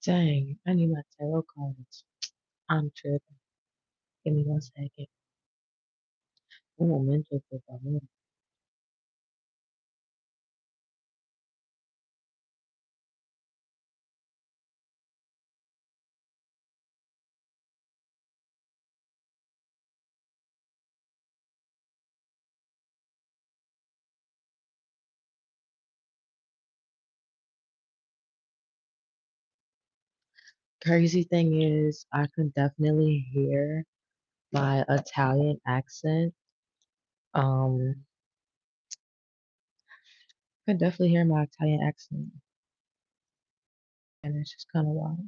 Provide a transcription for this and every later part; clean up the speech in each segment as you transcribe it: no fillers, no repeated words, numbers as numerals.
Dang, I need my tarot cards. I'm tripping. Give me 1 second. Un momento, por favor. Crazy thing is, I can definitely hear my Italian accent. Um, I can definitely hear my Italian accent, and it's just kind of wild.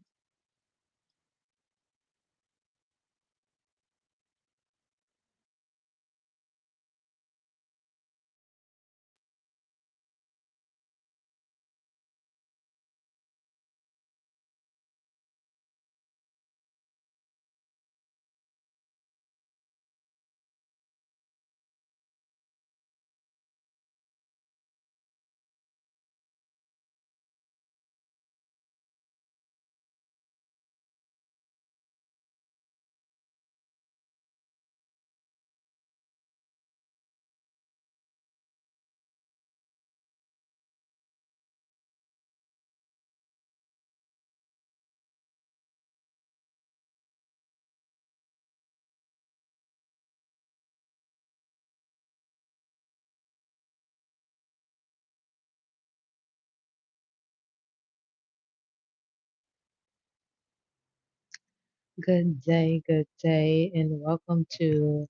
Good day, and welcome to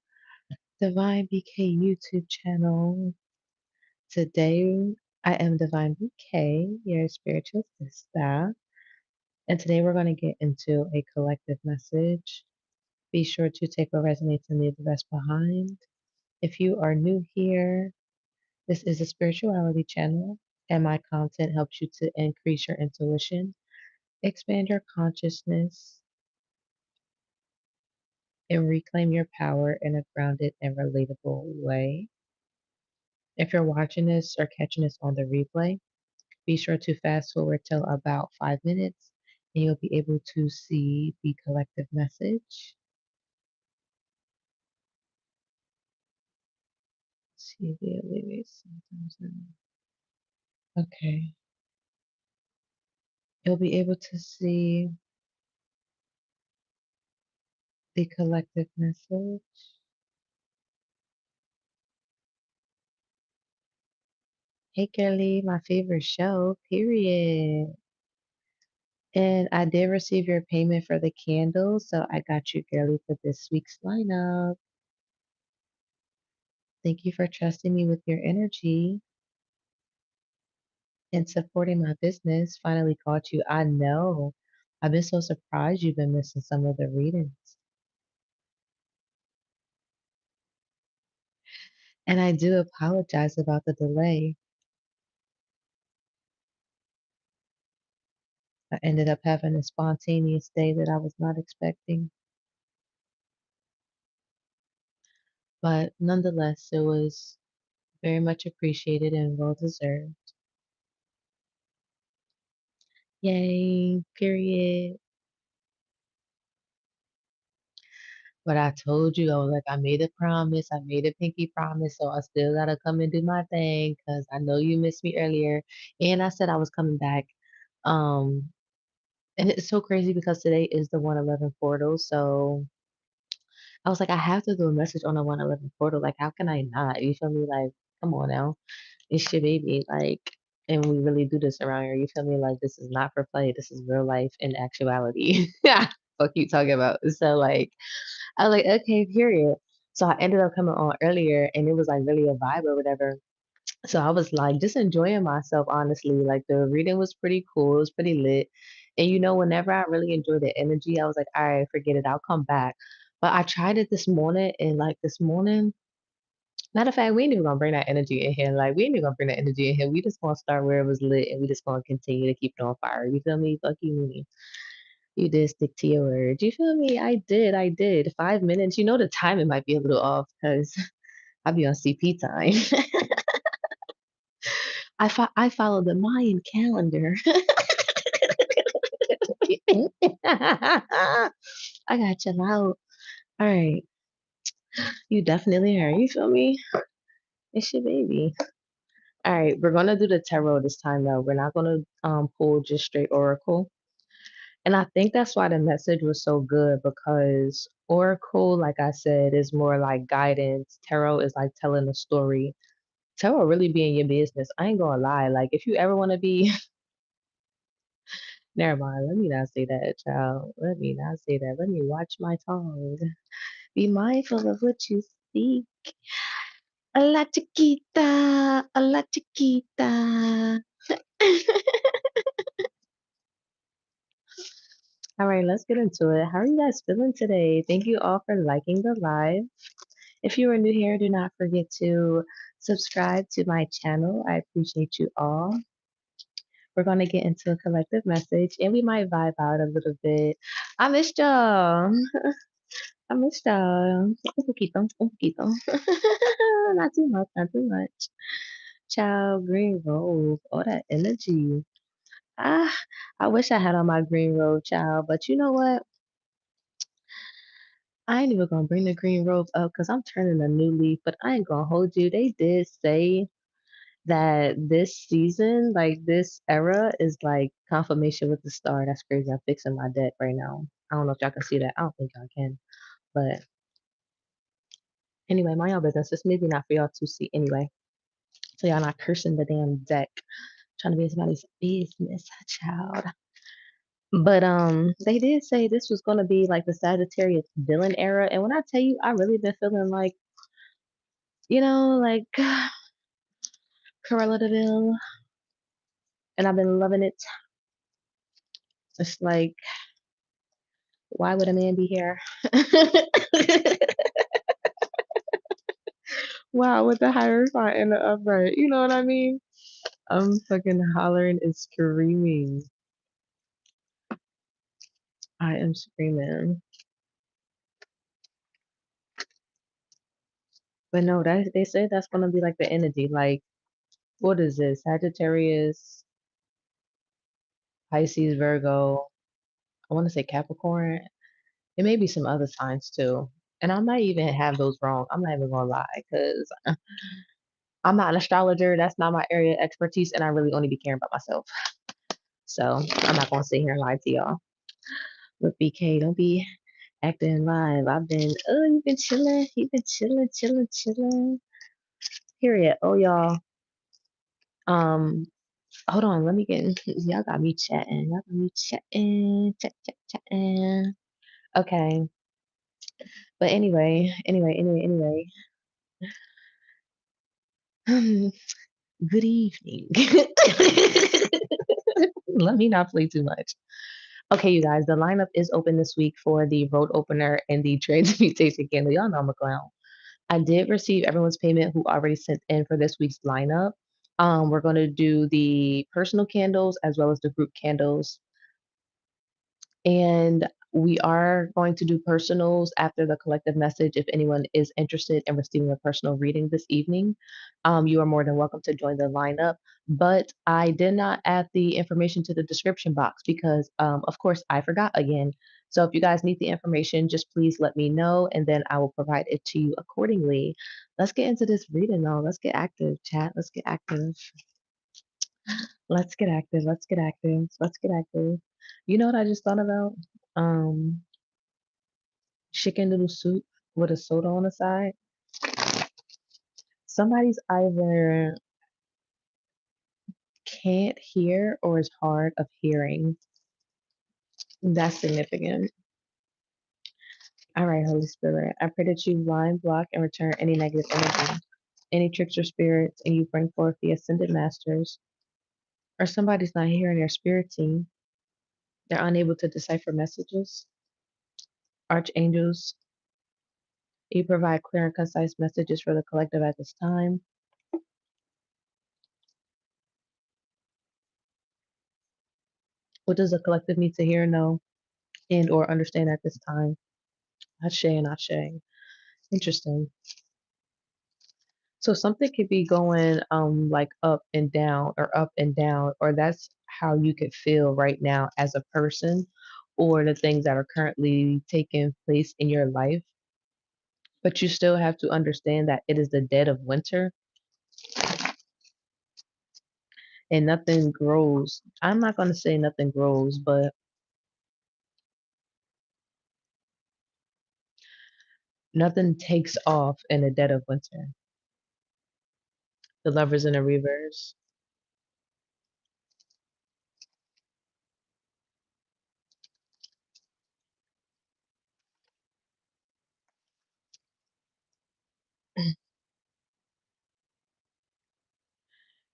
Divine BK YouTube channel. Today, I am Divine BK, your spiritual sister, and today we're going to get into a collective message. Be sure to take what resonates and leave the rest behind. If you are new here, this is a spirituality channel, and my content helps you to increase your intuition, expand your consciousness, and reclaim your power in a grounded and relatable way. If you're watching this or catching this on the replay, be sure to fast forward till about 5 minutes and you'll be able to see the collective message. See the alleviates symptoms. Okay. You'll be able to see the collective message. Hey, girly, my favorite show, period. And I did receive your payment for the candles, so I got you, girly, for this week's lineup. Thank you for trusting me with your energy and supporting my business. Finally caught you. I know. I've been so surprised you've been missing some of the readings. And I do apologize about the delay. I ended up having a spontaneous day that I was not expecting. But nonetheless, it was very much appreciated and well deserved. Yay, period. But I told you, I was like, I made a promise. I made a pinky promise. So I still got to come and do my thing because I know you missed me earlier. And I said I was coming back. Um, and it's so crazy because today is the 111 portal. So I was like, I have to do a message on the 111 portal. Like, how can I not? You feel me? Like, come on now. It's your baby. Like, and we really do this around here. You feel me? Like, this is not for play. This is real life in actuality. Yeah. Fuck you talking about. So, like, I was like, okay, period. So I ended up coming on earlier and it was like really a vibe or whatever. So I was like just enjoying myself, honestly. Like the reading was pretty cool, it was pretty lit. And whenever I really enjoy the energy, I was like, all right, forget it, I'll come back. But I tried it this morning and like this morning, matter of fact, we ain't even gonna bring that energy in here. Like we ain't even gonna bring that energy in here. We just gonna start where it was lit and we just gonna continue to keep it on fire. You feel me? Fuck you, Mooney. You did stick to your word. You feel me? I did. 5 minutes. The timing might be a little off because I'll be on CP time. I follow the Mayan calendar. I got chill out. All right. You definitely are. You feel me? It's your baby. All right. We're gonna do the tarot this time though. We're not gonna pull just straight oracle. And I think that's why the message was so good because oracle, like I said, is more like guidance. Tarot is like telling a story. Tarot really be in your business. I ain't gonna lie. Like if you ever want to be, never mind. Let me not say that, child. Let me not say that. Let me watch my tongue. Be mindful of what you speak. A la chiquita, a la chiquita. All right, let's get into it. How are you guys feeling today? Thank you all for liking the live. If you are new here, do not forget to subscribe to my channel. I appreciate you all. We're going to get into a collective message and we might vibe out a little bit. I missed y'all. I missed y'all. Un poquito, un poquito. Not too much, not too much. Child, green robe. All that energy. Ah, I wish I had on my green robe, child. But you know what? I ain't even gonna bring the green robe up because I'm turning a new leaf. But I ain't gonna hold you. They did say that this season, like this era, is like confirmation with the star. That's crazy. I'm fixing my deck right now. I don't know if y'all can see that. I don't think y'all can. But anyway, mind y'all business. This maybe not for y'all to see anyway. So y'all not cursing the damn deck. Trying to be somebody's business, child. But they did say this was gonna be like the Sagittarius villain era. And when I tell you, I really been feeling like, like Corella Deville, and I've been loving it. It's like, why would a man be here? Wow, with the hierophant and the upright. You know what I mean? I'm fucking hollering and screaming. I am screaming. But no, that they say that's gonna be like the energy. Like, what is this? Sagittarius, Pisces, Virgo. I want to say Capricorn. It may be some other signs too. And I might even have those wrong. I'm not even gonna lie, because I'm not an astrologer. That's not my area of expertise, and I really only be caring about myself. So I'm not gonna sit here and lie to y'all. Look, BK, don't be acting live. You've been chilling. You've been chilling, chilling, chilling. Period. Oh, y'all. Um, hold on. Let me get y'all got me chatting. Y'all got me chatting. Chatting. Okay. But anyway. Good evening. Let me not play too much. Okay, you guys, the lineup is open this week for the road opener and the transmutation candle. Y'all know I'm a clown. I did receive everyone's payment who already sent in for this week's lineup. We're going to do the personal candles as well as the group candles. And we are going to do personals after the collective message. If anyone is interested in receiving a personal reading this evening, you are more than welcome to join the lineup. But I did not add the information to the description box because, of course, I forgot again. So if you guys need the information, just please let me know and then I will provide it to you accordingly. Let's get into this reading though. Let's get active, chat. Let's get active. Let's get active. Let's get active. Let's get active. You know what I just thought about? Um, Chicken noodle soup with a soda on the side. Somebody's either can't hear or is hard of hearing. That's significant. All right, Holy Spirit, I pray that you line, block, and return any negative energy, any tricks or spirits, and you bring forth the ascended masters. Or somebody's not hearing their spirit team. They're unable to decipher messages. Archangels, you provide clear and concise messages for the collective at this time. What does the collective need to hear, know, and or understand at this time? Ashe and Ashe. Interesting. So something could be going like up and down, or that's how you could feel right now as a person, or the things that are currently taking place in your life, but you still have to understand that it is the dead of winter and nothing grows. I'm not going to say nothing grows, but nothing takes off in the dead of winter. The lovers in the reverse.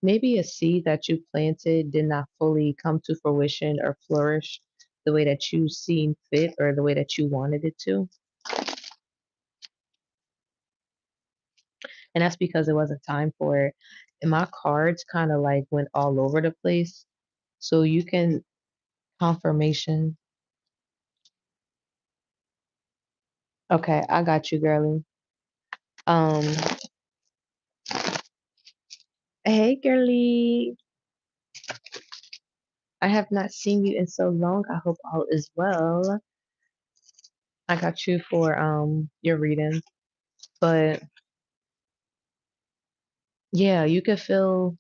Maybe a seed that you planted did not fully come to fruition or flourish the way that you seen fit or the way that you wanted it to. And that's because it wasn't time for it. And my cards kind of like went all over the place. So you can confirmation. Okay, I got you, girly. Um, hey, girly. I have not seen you in so long. I hope all is well. I got you for your reading. But yeah, you could feel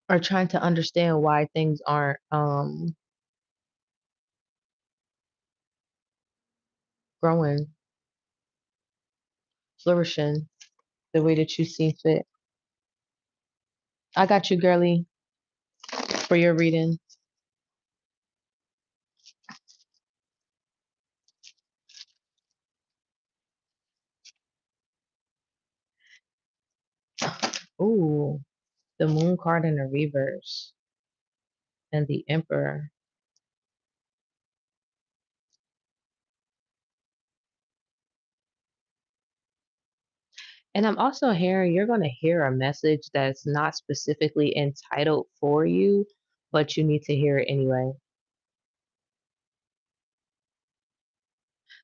or trying to understand why things aren't growing, flourishing the way that you see fit. I got you, girly, for your reading. Ooh, the moon card in the reverse and the emperor. And I'm also hearing you're going to hear a message that's not specifically entitled for you, but you need to hear it anyway.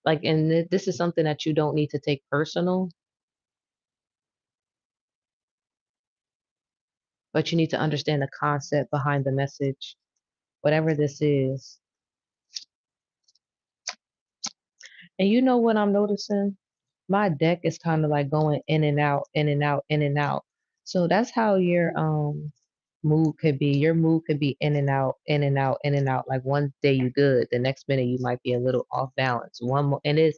Like, and this is something that you don't need to take personal, but you need to understand the concept behind the message, whatever this is. And you know what I'm noticing? My deck is kind of like going in and out, in and out, in and out. So that's how your mood could be. Your mood could be in and out, in and out, in and out. Like one day you good, the next minute you might be a little off balance. One more, and it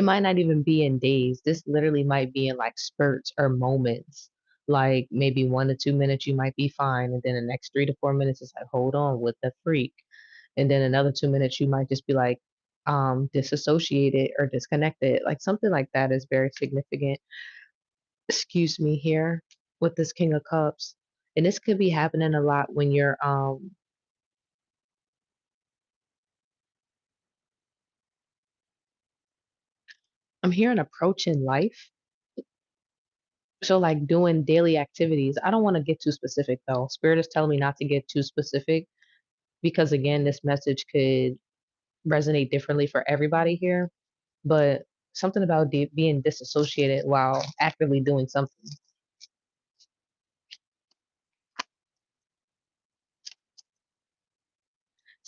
might not even be in days. This literally might be in like spurts or moments. Like maybe 1 to 2 minutes you might be fine, and then the next 3 to 4 minutes is like, hold on, with the freak. And then another 2 minutes you might just be like disassociated or disconnected. Like something like that is very significant, excuse me, here with this King of Cups. And this could be happening a lot when you're I'm hearing approaching life. So like doing daily activities. I don't want to get too specific though. Spirit is telling me not to get too specific because again, this message could resonate differently for everybody here. But something about being disassociated while actively doing something.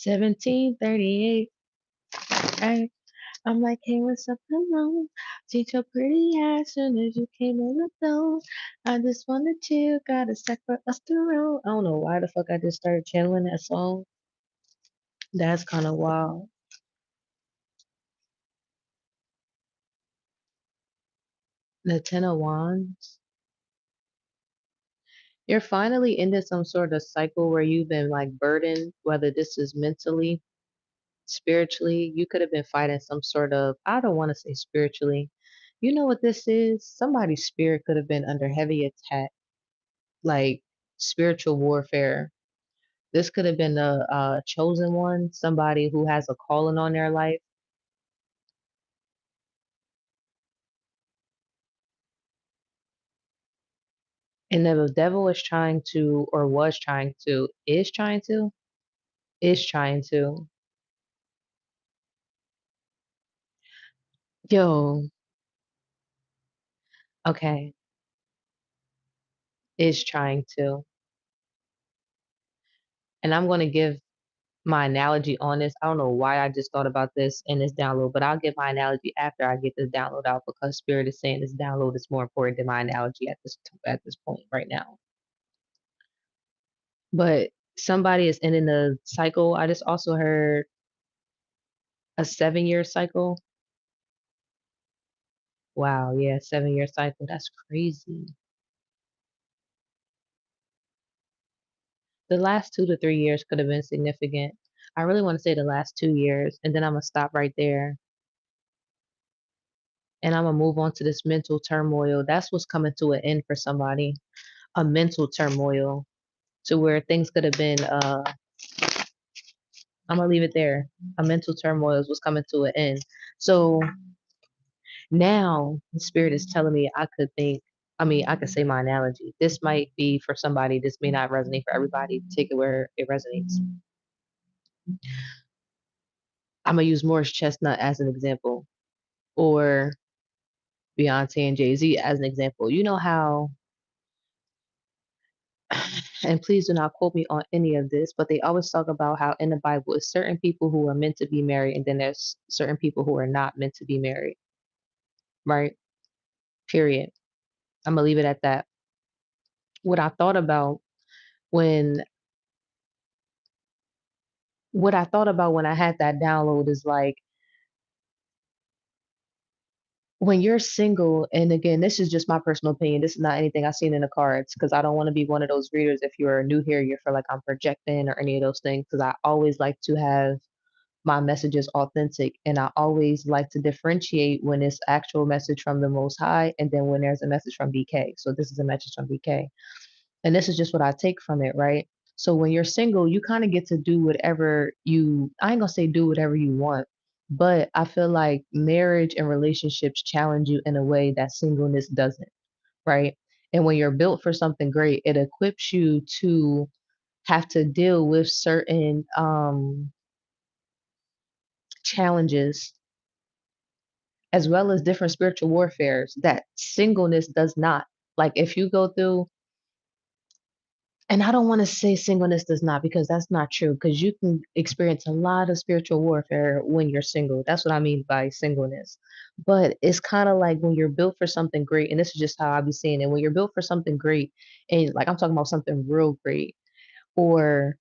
1738. Right? I'm like, hey, what's up, hello? Teach your pretty ass soon as you came in the door. I just wanna chill, got a sec for us to roll. I don't know why the fuck I just started channeling that song. That's kind of wild. The Ten of Wands. You're finally into some sort of cycle where you've been like burdened, whether this is mentally, spiritually. You could have been fighting some sort of, I don't want to say spiritually. You know what this is? Somebody's spirit could have been under heavy attack, like spiritual warfare. This could have been a chosen one, somebody who has a calling on their life. And the devil is trying to, or was trying to, is trying to, yo, okay, is trying to. And I'm going to give my analogy on this. I don't know why I just thought about this in this download, but I'll get my analogy after I get this download out because Spirit is saying this download is more important than my analogy at this point right now. But somebody is ending the cycle. I just also heard a 7-year cycle. Wow, yeah, 7-year cycle. That's crazy. The last 2 to 3 years could have been significant. I really want to say the last 2 years, and then I'm gonna stop right there, and I'm gonna move on to this mental turmoil. That's what's coming to an end for somebody. A mental turmoil to where things could have been. I'm gonna leave it there. A mental turmoil is what's coming to an end. So now the spirit is telling me I could think. I mean, I could say my analogy. This might be for somebody. This may not resonate for everybody. Take it where it resonates. I'm gonna use Morris Chestnut as an example, or Beyonce and Jay-Z as an example. You know how, and please do not quote me on any of this, but they always talk about how in the Bible is certain people who are meant to be married, and then there's certain people who are not meant to be married, right? Period. I'm gonna leave it at that. What I thought about when what I thought about when I had that download is like when you're single, and again, this is just my personal opinion. This is not anything I've seen in the cards because I don't want to be one of those readers. If you're new here, you feel like I'm projecting or any of those things because I always like to have my messages authentic, and I always like to differentiate when it's actual message from the Most High and then when there's a message from BK. So this is a message from BK. And this is just what I take from it, right? So when you're single, you kind of get to do whatever I ain't gonna say do whatever you want, but I feel like marriage and relationships challenge you in a way that singleness doesn't, right? And when you're built for something great, it equips you to have to deal with certain challenges as well as different spiritual warfares that singleness does not. Like if you go through, and I don't want to say singleness does not because that's not true because you can experience a lot of spiritual warfare when you're single. That's what I mean by singleness. But it's kind of like when you're built for something great, and this is just how I be seeing it. When you're built for something great, and like I'm talking about something real great, or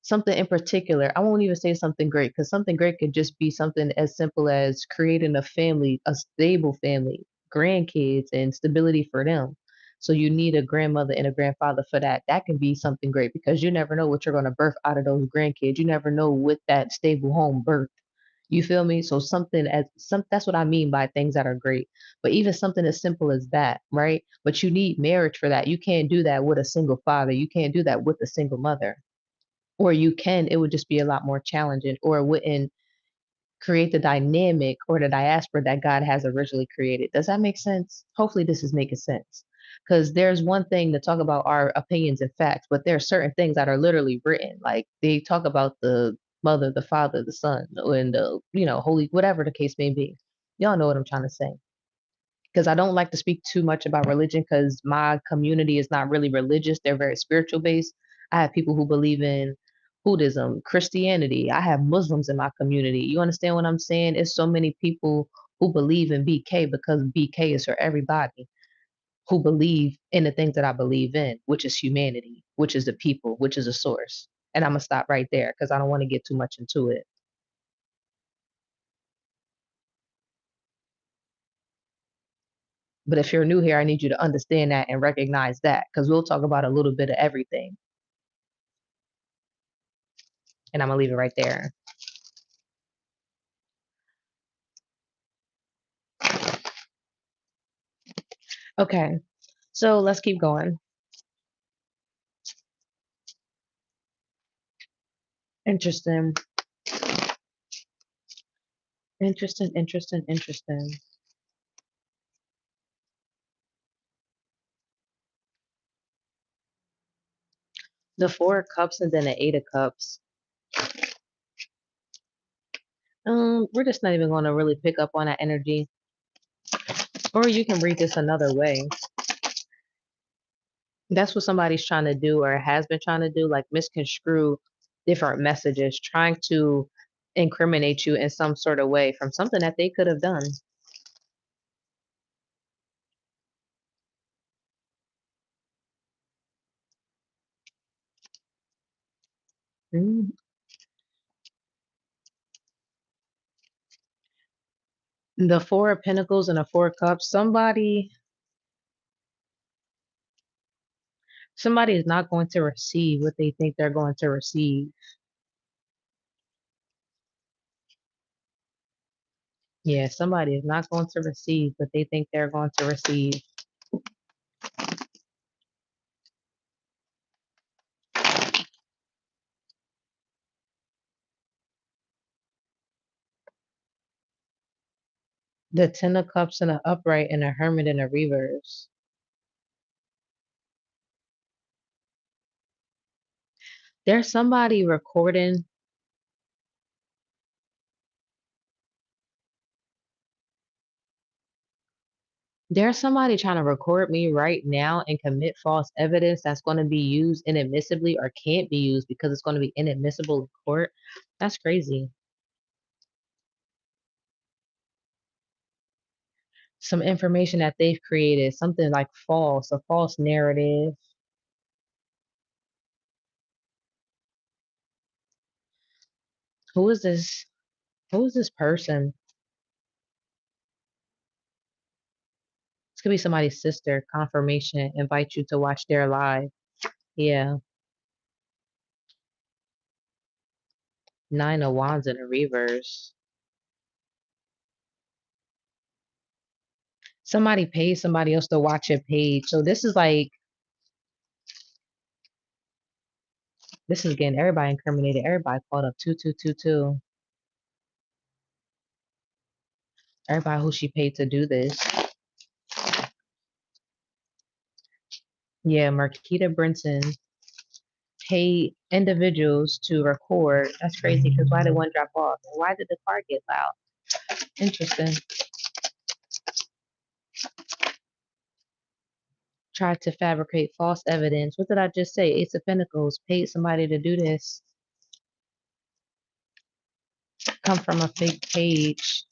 something in particular. I won't even say something great because something great could just be something as simple as creating a family, a stable family, grandkids, and stability for them. So you need a grandmother and a grandfather for that. That can be something great because you never know what you're going to birth out of those grandkids. You never know what that stable home birth. You feel me? So something as some that's what I mean by things that are great. But even something as simple as that, right? But you need marriage for that. You can't do that with a single father. You can't do that with a single mother, or you can, it would just be a lot more challenging, or it wouldn't create the dynamic or the diaspora that God has originally created. Does that make sense? Hopefully this is making sense. Because there's one thing to talk about our opinions and facts, but there are certain things that are literally written. Like they talk about the mother, the father, the son, and the, holy, whatever the case may be. Y'all know what I'm trying to say, because I don't like to speak too much about religion because my community is not really religious. They're very spiritual based. I have people who believe in Buddhism, Christianity. I have Muslims in my community. You understand what I'm saying? It's so many people who believe in BK because BK is for everybody who believe in the things that I believe in, which is humanity, which is the people, which is a source. And I'm going to stop right there because I don't want to get too much into it. But if you're new here, I need you to understand that and recognize that because we'll talk about a little bit of everything. And I'm gonna leave it right there. Okay, so let's keep going. Interesting, interesting. The Four of Cups and then the Eight of Cups. We're just not even going to really pick up on that energy. Or you can read this another way. That's what somebody's trying to do or has been trying to do, like misconstrue different messages trying to incriminate you in some sort of way from something that they could have done. Mm. The Four of Pentacles and the Four of Cups. Somebody is not going to receive what they think they're going to receive. Yeah, somebody is not going to receive what they think they're going to receive. The Ten of Cups in the upright and the Hermit in the reverse. There's somebody recording. There's somebody trying to record me right now and commit false evidence that's going to be used inadmissibly or can't be used because it's going to be inadmissible in court. That's crazy. Some information that they've created, something like false, a false narrative. Who is this? Who is this person? This could be somebody's sister. Confirmation. Invite you to watch their live. Yeah. Nine of Wands in a reverse. Somebody pays somebody else to watch your page. So this is getting everybody incriminated. Everybody caught up. 2222. Everybody who she paid to do this. Yeah, Marquita Brinson paid individuals to record. That's crazy because why did one drop off? And why did the car get loud? Interesting. Tried to fabricate false evidence. What did I just say? Ace of Pentacles paid somebody to do this. Come from a fake page.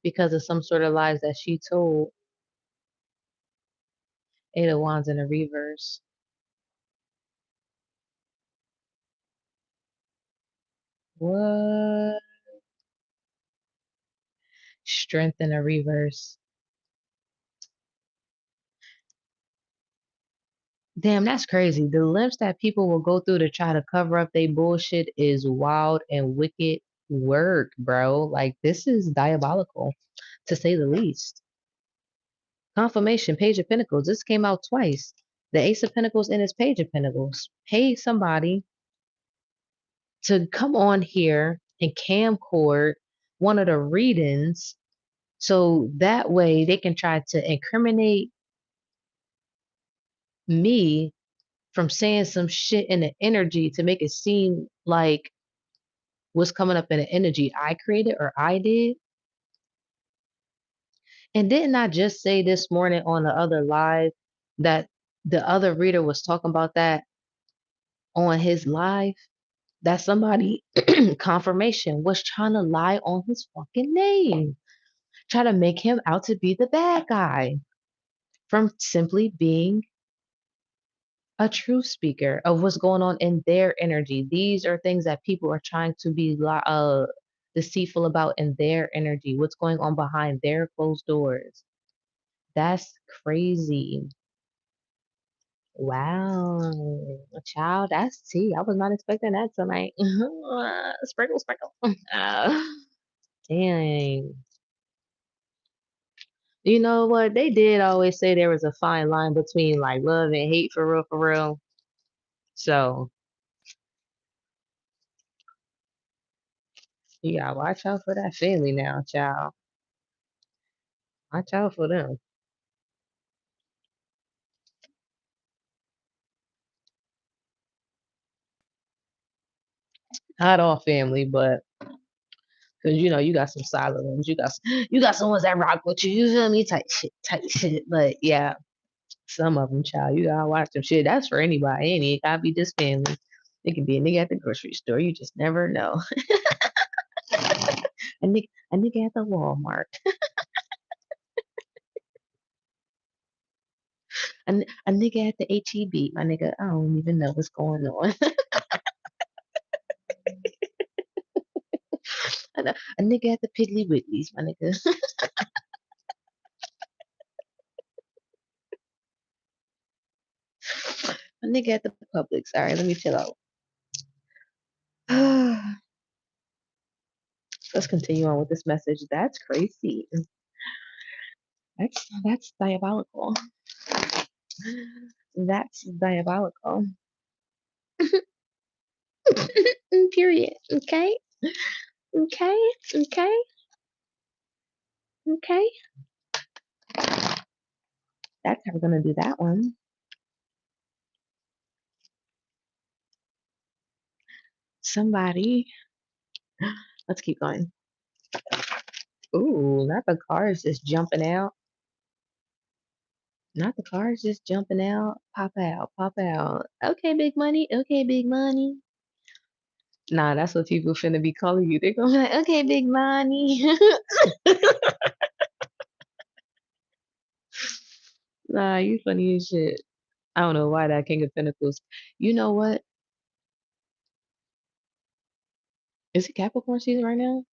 Because of some sort of lies that she told. Eight of Wands in a reverse. What? Strength in a reverse. Damn, that's crazy. The lengths that people will go through to try to cover up their bullshit is wild and wicked work, bro. Like, this is diabolical, to say the least. Confirmation, Page of Pentacles. This came out twice. The Ace of Pentacles and his Page of Pentacles. Pay somebody to come on here and camcord one of the readings so that way they can try to incriminate me from saying some shit in the energy to make it seem like what's coming up in the energy I created or I did. And didn't I just say this morning on the other live that the other reader was talking about that on his live? That somebody confirmation was trying to lie on his fucking name, try to make him out to be the bad guy from simply being a true speaker of what's going on in their energy. These are things that people are trying to be deceitful about in their energy, what's going on behind their closed doors. That's crazy. Wow. Child, that's tea. I was not expecting that tonight. Sprinkle, sprinkle. Dang. You know what? They did always say there was a fine line between like love and hate for real, for real. So you gotta watch out for that family now, child. Watch out for them. Not all family, but because you know you got some solid ones. You got some ones that rock with you. You feel me? Tight shit, tight shit. But yeah, Some of them, child, you gotta watch them shit. That's for anybody. Ain't it gotta be just family. It could be a nigga at the grocery store. You just never know. A nigga at the Walmart. A nigga at the HEB. My nigga, I don't even know what's going on. A nigga at the Piggly Wigglies, my nigga. A nigga at the Publix. All right, let me chill out. Let's continue on with this message. That's crazy. That's diabolical. That's diabolical. Period. Okay. Okay. Okay. Okay. That's how we're gonna do that one. Somebody. Let's keep going. Ooh, not the cars just jumping out. Not the cars just jumping out. Pop out. Pop out. Okay, big money. Okay, big money. Nah, that's what people finna be calling you. They're gonna be like, okay, big money. Nah, you funny as shit. I don't know why that King of Pentacles. You know what? Is it Capricorn season right now?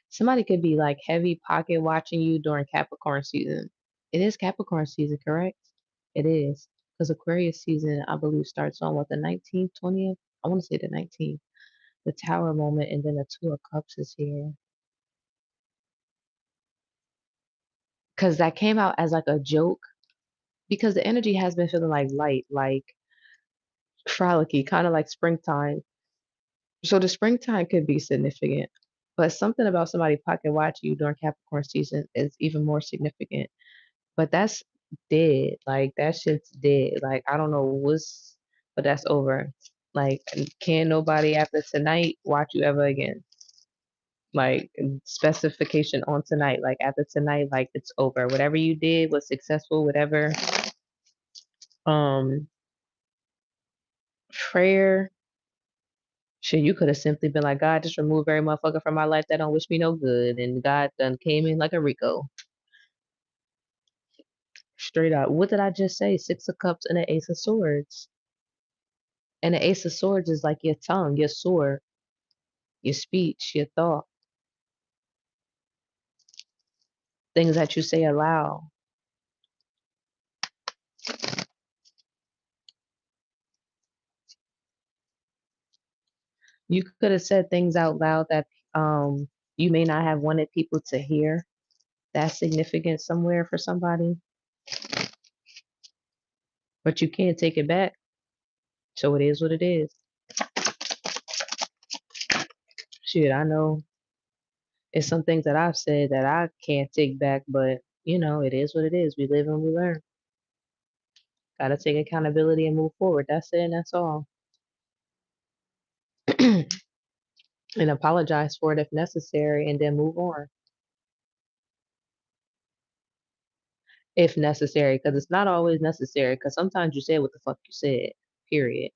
Somebody could be like heavy pocket watching you during Capricorn season. It is Capricorn season, correct? It is. Because Aquarius season, I believe, starts on what, the 19th, 20th? I want to say the 19th. The Tower moment, and then the Two of Cups is here. Because that came out as like a joke. Because the energy has been feeling like light, like frolicky, kind of like springtime. So the springtime could be significant. But something about somebody pocket watching you during Capricorn season is even more significant. But that's dead. Like that shit's dead. Like I don't know what's, but that's over. Like can nobody after tonight watch you ever again? Like specification on tonight. Like after tonight, like it's over. Whatever you did was successful. Whatever um prayer. Shit, you could have simply been like, God, just remove every motherfucker from my life that don't wish me no good. And God done came in like a Rico. Straight up. What did I just say? Six of Cups and an Ace of Swords. And the Ace of Swords is like your tongue, your sword, your speech, your thought, things that you say aloud. You could have said things out loud that you may not have wanted people to hear. That's significant somewhere for somebody, but you can't take it back. So it is what it is. Shit, I know it's some things that I've said that I can't take back, but it is what it is. We live and we learn. Gotta take accountability and move forward. That's it, and that's all. And apologize for it if necessary, and then move on if necessary, because it's not always necessary. Because sometimes you say what the fuck you said. Period.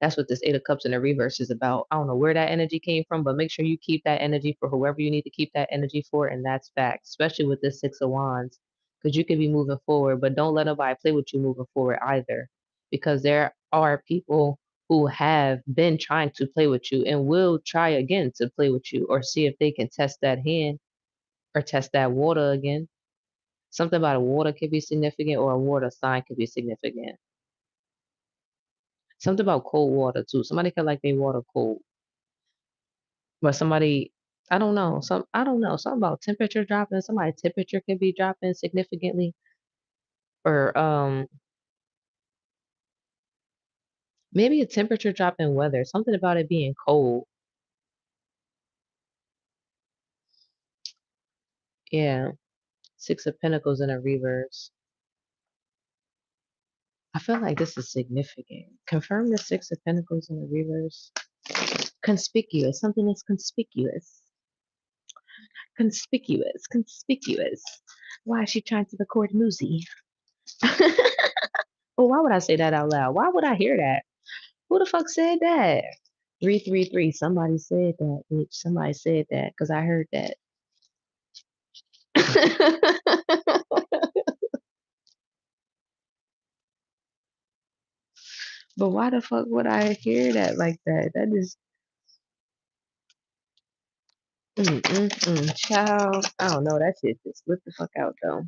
That's what this Eight of Cups in the reverse is about. I don't know where that energy came from, but make sure you keep that energy for whoever you need to keep that energy for, and that's fact. Especially with this Six of Wands, because you could be moving forward, but don't let nobody play with you moving forward either, because there are people who have been trying to play with you and will try again to play with you or see if they can test that hand or test that water again. Something about a water could be significant, or a water sign could be significant. Something about cold water too. Somebody could like their water cold. But somebody, I don't know, something about temperature dropping. Somebody temperature could be dropping significantly, or maybe a temperature drop in weather. Something about it being cold. Yeah, Six of Pentacles in a reverse. I feel like this is significant. Confirm the Six of Pentacles in a reverse. Conspicuous. Something that's conspicuous. Conspicuous, conspicuous. Why is she trying to record Muzi? Well, why would I say that out loud? Why would I hear that? Who the fuck said that? 333. Somebody said that, bitch. Somebody said that because I heard that. But why the fuck would I hear that like that? That is child. I don't know. That shit just slipped the fuck out though.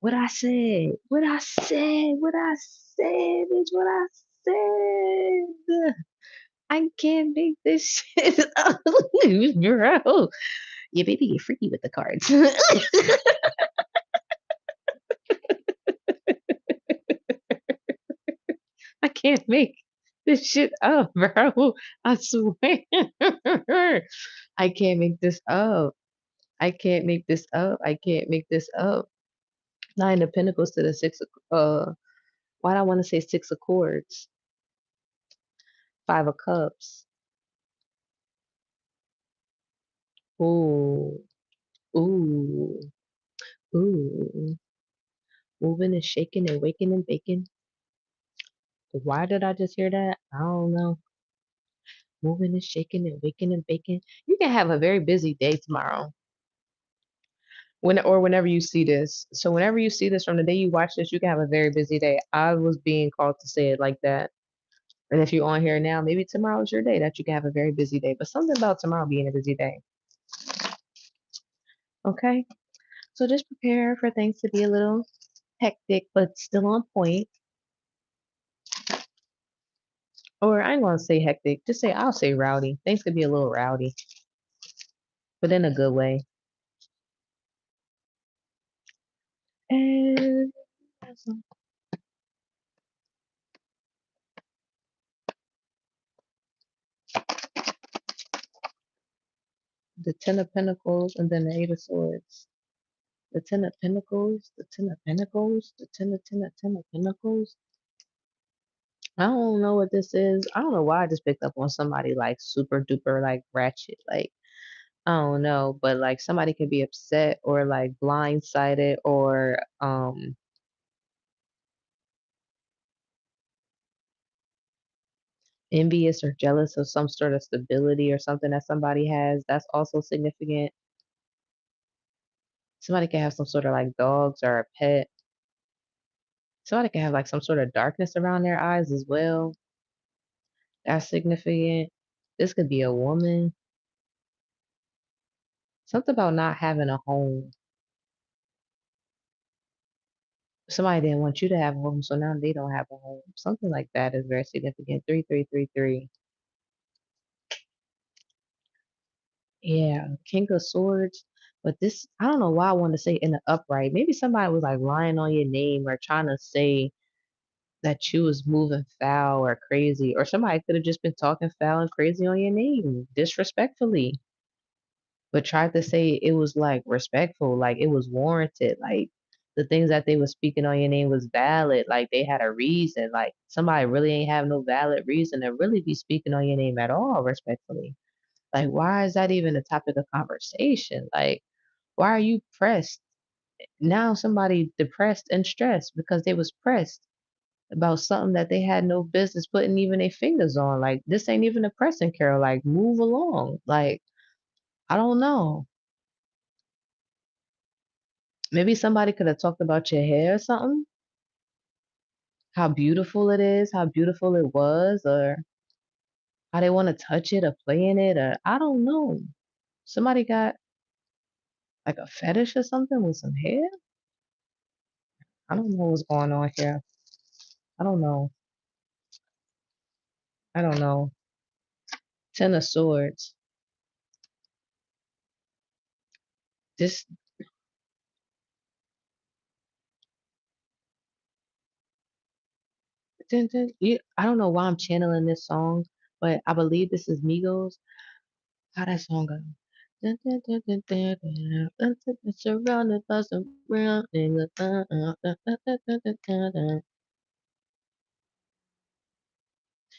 What I said, what I said, what I said is what I said. I can't make this shit up, bro. Yeah, baby, get freaky with the cards. I can't make this shit up, bro. I swear. I can't make this up. I can't make this up. I can't make this up. Nine of Pentacles to the why do I want to say six of Swords? Five of Cups. Ooh. Ooh. Ooh. Moving and shaking and waking and baking. Why did I just hear that? I don't know. Moving and shaking and waking and baking. You can have a very busy day tomorrow. Whenever you see this. So whenever you see this from the day you watch this, you can have a very busy day. I was being called to say it like that. And if you're on here now, maybe tomorrow is your day that you can have a very busy day. But something about tomorrow being a busy day. Okay? So just prepare for things to be a little hectic, but still on point. Or I ain't gonna say hectic. Just say I'll say rowdy. Things could be a little rowdy, but in a good way. And the Ten of Pentacles and then the Eight of Swords. The Ten of Pentacles, the Ten of Pentacles, the Ten of Pentacles. I don't know what this is. I don't know why I just picked up on somebody like super duper like ratchet. Like I don't know, but like somebody could be upset or like blindsided or envious or jealous of some sort of stability or something that somebody has. That's also significant. Somebody can have some sort of like dogs or a pet. Somebody can have like some sort of darkness around their eyes as well. That's significant. This could be a woman. Something about not having a home. Somebody didn't want you to have a home, so now they don't have a home. Something like that is very significant. 3333. Yeah, King of Swords. But this, I don't know why I want to say in the upright. Maybe somebody was like lying on your name or trying to say that you was moving foul or crazy, or somebody could have just been talking foul and crazy on your name disrespectfully, but tried to say it was like respectful, like it was warranted, like the things that they were speaking on your name was valid, like they had a reason, like somebody really ain't have no valid reason to really be speaking on your name at all, respectfully. Like, why is that even a topic of conversation? Like, why are you pressed? Now somebody depressed and stressed because they was pressed about something that they had no business putting even their fingers on. Like, this ain't even a pressing Carol. Like, move along. Like, I don't know. Maybe somebody could have talked about your hair or something. How beautiful it is, how beautiful it was, or how they want to touch it or play in it, or I don't know. Somebody got like a fetish or something with some hair. I don't know what's going on here. I don't know. I don't know. Ten of Swords. This, I don't know why I'm channeling this song, but I believe this is Migos. How that song go? Dun, dun, dun, dun, dun, dun, dun, dun, dun, surrounded by some brown niggas. Dun, dun, dun, dun, dun, dun, dun.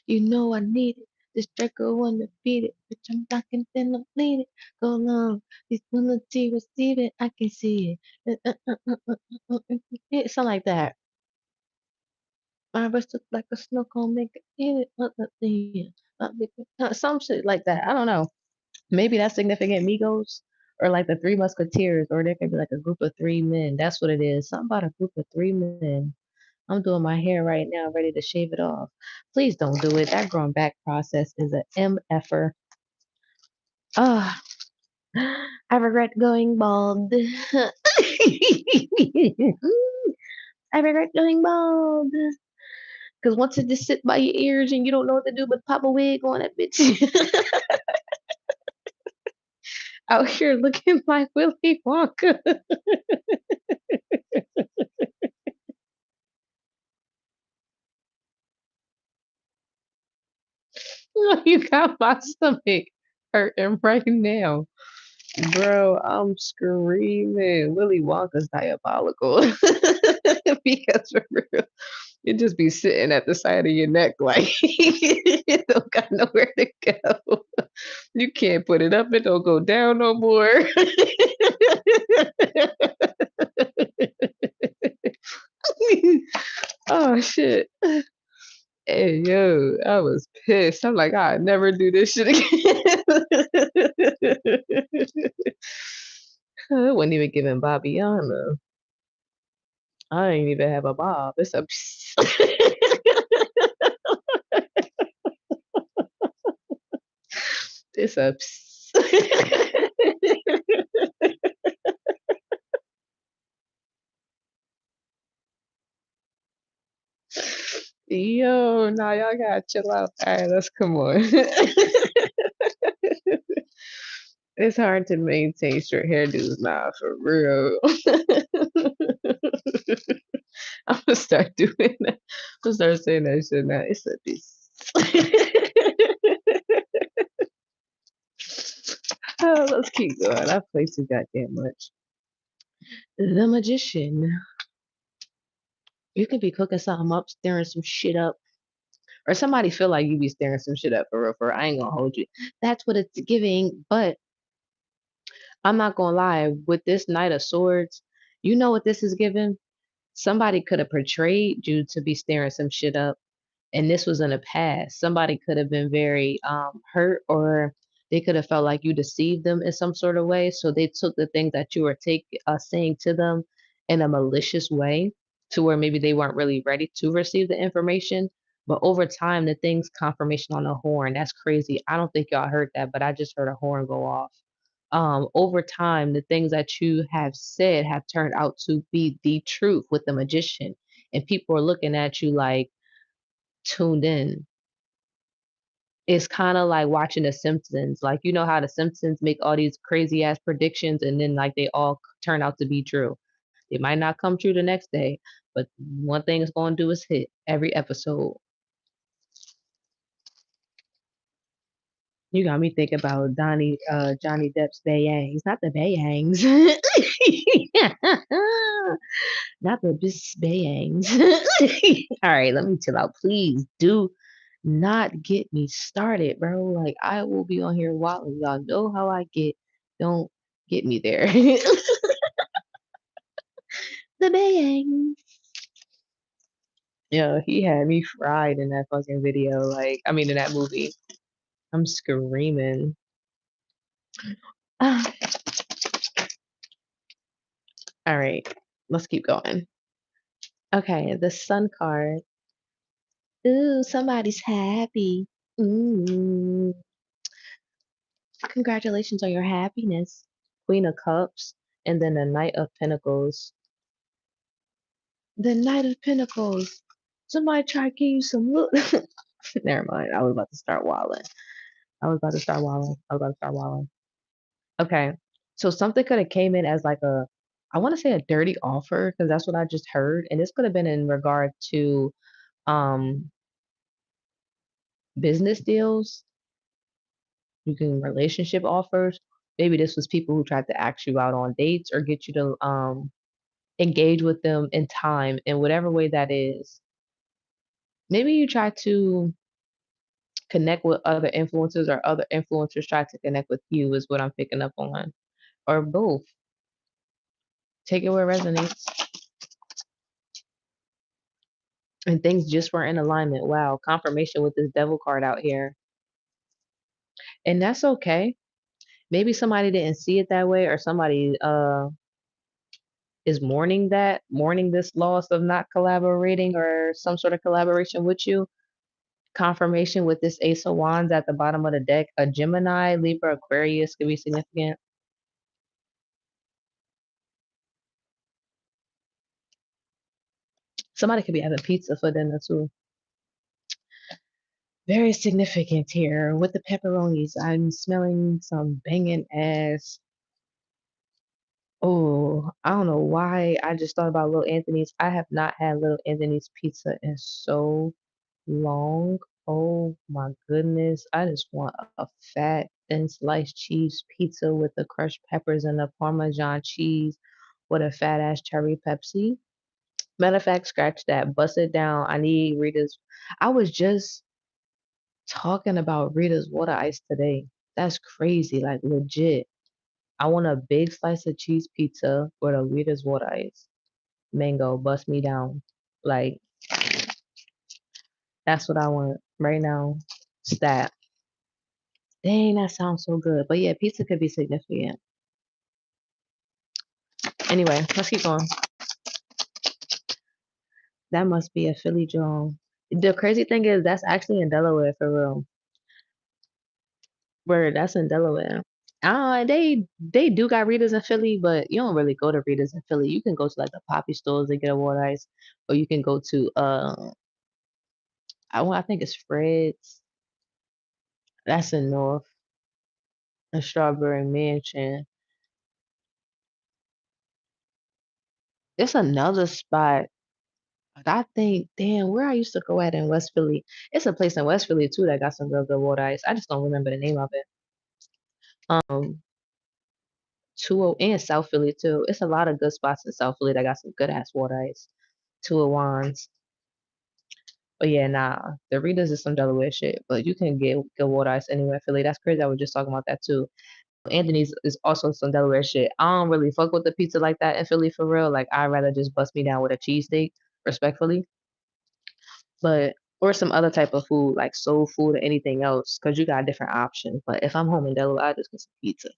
You know I need it. This Draco wanna beat it, bitch. I'm knocking, then I'm bleeding. Go long, these little T receive it. I can see it. Something like that. My wrist look like a snow cone, make it eat it. Some shit like that. I don't know. Maybe that's significant Migos or like the Three Musketeers, or there could be like a group of three men. That's what it is. Something about a group of three men. I'm doing my hair right now, ready to shave it off. Please don't do it. That growing back process is a MFer. Ah, I regret going bald. I regret going bald. Because once it just sit by your ears and you don't know what to do but pop a wig on it, bitch. Out here looking like Willy Wonka. You got my stomach hurting right now. Bro, I'm screaming. Willy Wonka's diabolical. Because for real, it just be sitting at the side of your neck like it don't got nowhere to go. You can't put it up, it don't go down no more. Oh shit. Hey yo, I was pissed. I'm like, I never do this shit again. I wasn't even giving Bobbiana. I ain't even have a bob. It's a it's a Yo, nah, y'all gotta chill out. All right, let's come on. It's hard to maintain short hairdos now, for real. I'm gonna start doing that. I'm gonna start saying that shit now. It's a beast. Oh, let's keep going. I play too goddamn much. The Magician. You could be cooking something up, stirring some shit up, or somebody feel like you be stirring some shit up for real. For real. I ain't gonna hold you. That's what it's giving. But I'm not gonna lie. With this Knight of Swords, you know what this is giving? Somebody could have portrayed you to be stirring some shit up, and this was in the past. Somebody could have been very hurt, or they could have felt like you deceived them in some sort of way. So they took the things that you were saying to them in a malicious way, to where maybe they weren't really ready to receive the information. But over time, the thing's confirmation on the horn. That's crazy. I don't think y'all heard that, but I just heard a horn go off. Over time, the things that you have said have turned out to be the truth with the magician. And people are looking at you like tuned in. It's kind of like watching The Simpsons. Like, you know how The Simpsons make all these crazy ass predictions and then like they all turn out to be true. They might not come true the next day, but one thing it's going to do is hit every episode. You got me thinking about Johnny Depp's Bayangs, not the Bayangs. Not the bis Bayangs. All right, let me chill out. Please do not get me started, bro. Like I will be on here wildly. Y'all know how I get. Don't get me there. The Bayangs. Yeah, he had me fried in that fucking video. Like, I mean, in that movie. I'm screaming. Ah, all right, let's keep going. Okay, the sun card. Ooh, somebody's happy. Ooh, congratulations on your happiness. Queen of Cups, and then the Knight of Pentacles. The Knight of Pentacles. Somebody try to give you some look. Never mind. I was about to start walling. I was about to start walling. I was about to start walling. Okay. So something could have came in as like a, I want to say a dirty offer because that's what I just heard, and this could have been in regard to um business deals. You can relationship offers. Maybe this was people who tried to ask you out on dates or get you to engage with them in time in whatever way that is. Maybe you try to connect with other influencers or other influencers try to connect with you is what I'm picking up on. Or both. Take it where it resonates. And things just were in alignment. Wow, confirmation with this devil card out here. And that's okay. Maybe somebody didn't see it that way, or somebody is mourning this loss of not collaborating or some sort of collaboration with you. Confirmation with this Ace of Wands at the bottom of the deck. A Gemini, Libra, Aquarius could be significant. Somebody could be having pizza for dinner too. Very significant here with the pepperonis. I'm smelling some banging ass. Oh, I don't know why. I just thought about Little Anthony's. I have not had Little Anthony's pizza in so long. Oh my goodness. I just want a fat thin sliced cheese pizza with the crushed peppers and the Parmesan cheese with a fat ass cherry Pepsi. Matter of fact, scratch that. Bust it down. I need Rita's. I was just talking about Rita's water ice today. That's crazy. Like legit. I want a big slice of cheese pizza with a Rita's water ice. Mango, bust me down. Like, that's what I want right now. Stat. Dang, that sounds so good. But yeah, pizza could be significant. Anyway, let's keep going. That must be a Philly Joan. The crazy thing is that's actually in Delaware for real. Word, that's in Delaware. They do got Rita's in Philly, but you don't really go to Rita's in Philly. You can go to like the poppy stores and get a water ice, or you can go to I think it's Fred's. That's in North, a Strawberry Mansion. It's another spot. Like, I think, damn, where I used to go at in West Philly. It's a place in West Philly too that got some real good water ice. I just don't remember the name of it. 20 and South Philly too. It's a lot of good spots in South Philly that got some good ass water ice. Two of Wands. But yeah, nah, the Ritas is some Delaware shit. But you can get good water ice anywhere in Philly. That's crazy. I was just talking about that too. Anthony's is also some Delaware shit. I don't really fuck with the pizza like that in Philly for real. Like I'd rather just bust me down with a cheesesteak, respectfully. But or some other type of food like soul food or anything else, because you got different options. But if I'm home in Delaware, I just get some pizza.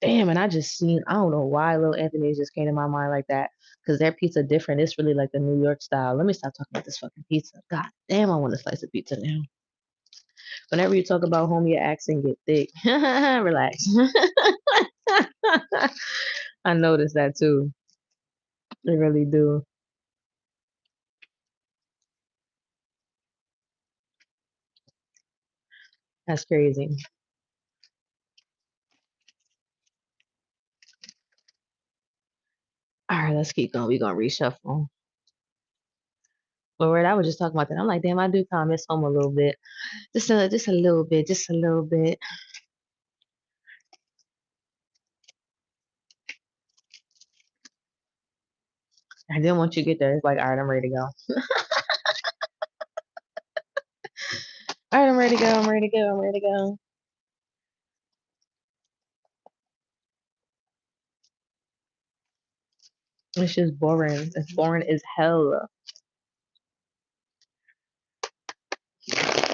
Damn, and I just seen, I don't know why Little Anthony's just came to my mind like that. Because their pizza different. It's really like the New York style. Let me stop talking about this fucking pizza. God damn, I want a slice of pizza now. Whenever you talk about home, your accent get thick. Relax. I noticed that too. I really do. That's crazy. All right, let's keep going. We're gonna reshuffle. But word, I was just talking about that. I'm like, damn, I do kind of miss home a little bit. Just a little bit, just a little bit. I didn't want you to get there. It's like, all right, I'm ready to go. All right, I'm ready to go. I'm ready to go. I'm ready to go. It's just boring. It's boring as hell.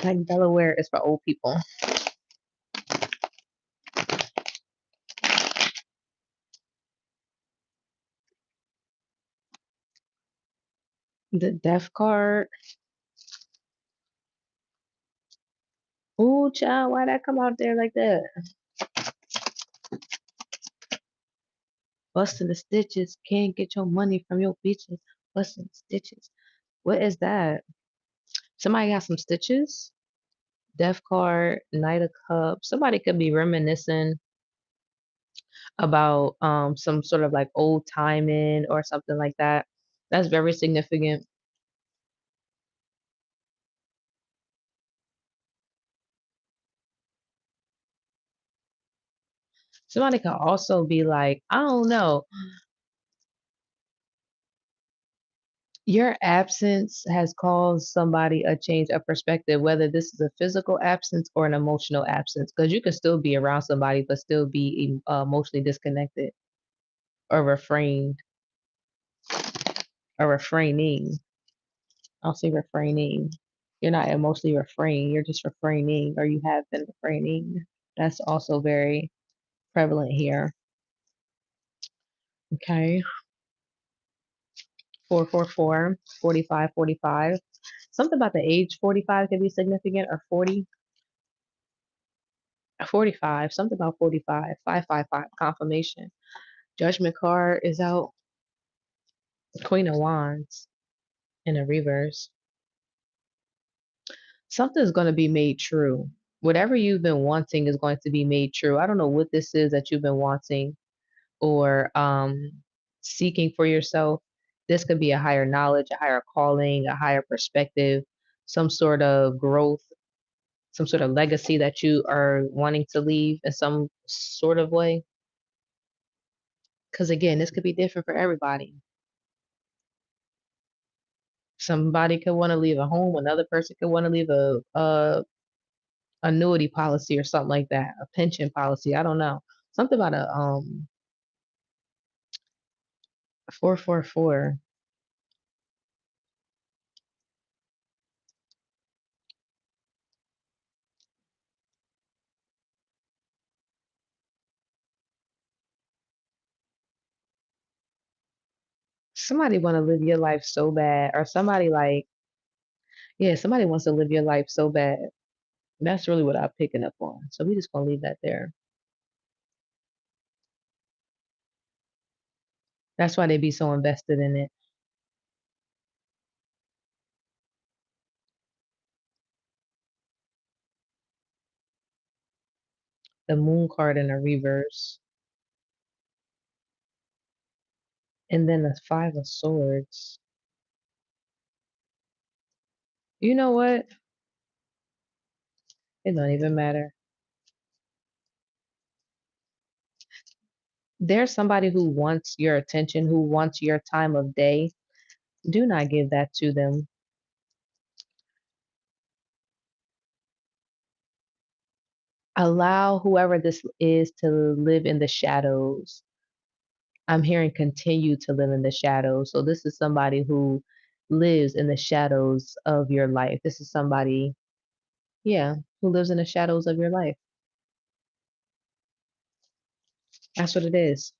Like Delaware is for old people. The death card. Ooh, child, why that come out there like that? Busting the stitches. Can't get your money from your bitches. Busting the stitches. What is that? Somebody got some stitches? Death card, Knight of Cups. Somebody could be reminiscing about some sort of like old timing or something like that. That's very significant. Somebody could also be like, I don't know. Your absence has caused somebody a change of perspective, whether this is a physical absence or an emotional absence, because you can still be around somebody but still be emotionally disconnected or refrained or refraining. I'll say refraining. You're not emotionally refrained, you're just refraining, or you have been refraining. That's also very prevalent here. Okay. 444, 45, 45. Something about the age 45 could be significant, or 40, 45, something about 45, 555, confirmation. Judgment card is out, Queen of Wands in a reverse. Something's going to be made true. Whatever you've been wanting is going to be made true. I don't know what this is that you've been wanting or seeking for yourself. This could be a higher knowledge, a higher calling, a higher perspective, some sort of growth, some sort of legacy that you are wanting to leave in some sort of way. Because again, this could be different for everybody. Somebody could want to leave a home, another person could want to leave a annuity policy or something like that, a pension policy. I don't know. Something about a 444. Somebody want to live your life so bad, or somebody like, yeah, somebody wants to live your life so bad. That's really what I'm picking up on. So we just gonna leave that there. That's why they be so invested in it. The moon card in a reverse. And then the 5 of Swords. You know what? It don't even matter. There's somebody who wants your attention, who wants your time of day. Do not give that to them. Allow whoever this is to live in the shadows. I'm hearing continue to live in the shadows. So this is somebody who lives in the shadows of your life. This is somebody, yeah, who lives in the shadows of your life. That's what it is.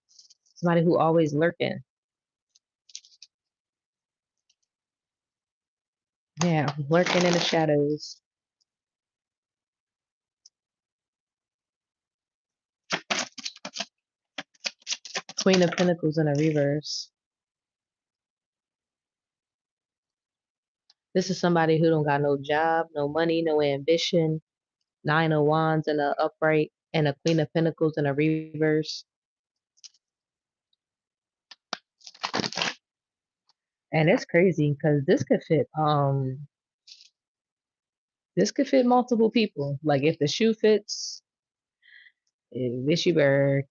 Somebody who always lurking. Yeah, lurking in the shadows. Queen of Pentacles in a reverse. This is somebody who don't got no job, no money, no ambition. 9 of Wands in a upright and a Queen of Pentacles in a reverse. And it's crazy because this could fit multiple people. Like if the shoe fits, this you better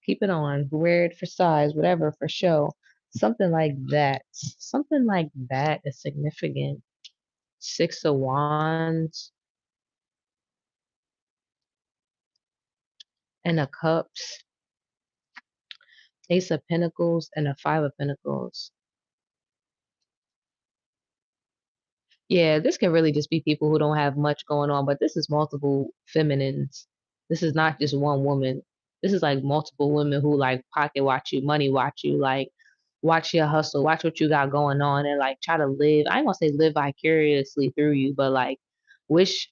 keep it on, wear it for size, whatever, for show. Something like that. Something like that is significant. 6 of Wands and a Cups, Ace of Pentacles and a 5 of Pentacles. Yeah, this can really just be people who don't have much going on, but this is multiple feminines. This is not just one woman. This is like multiple women who like pocket watch you, money watch you, like watch your hustle, watch what you got going on, and like try to live. I ain't gonna say live vicariously through you, but like wish,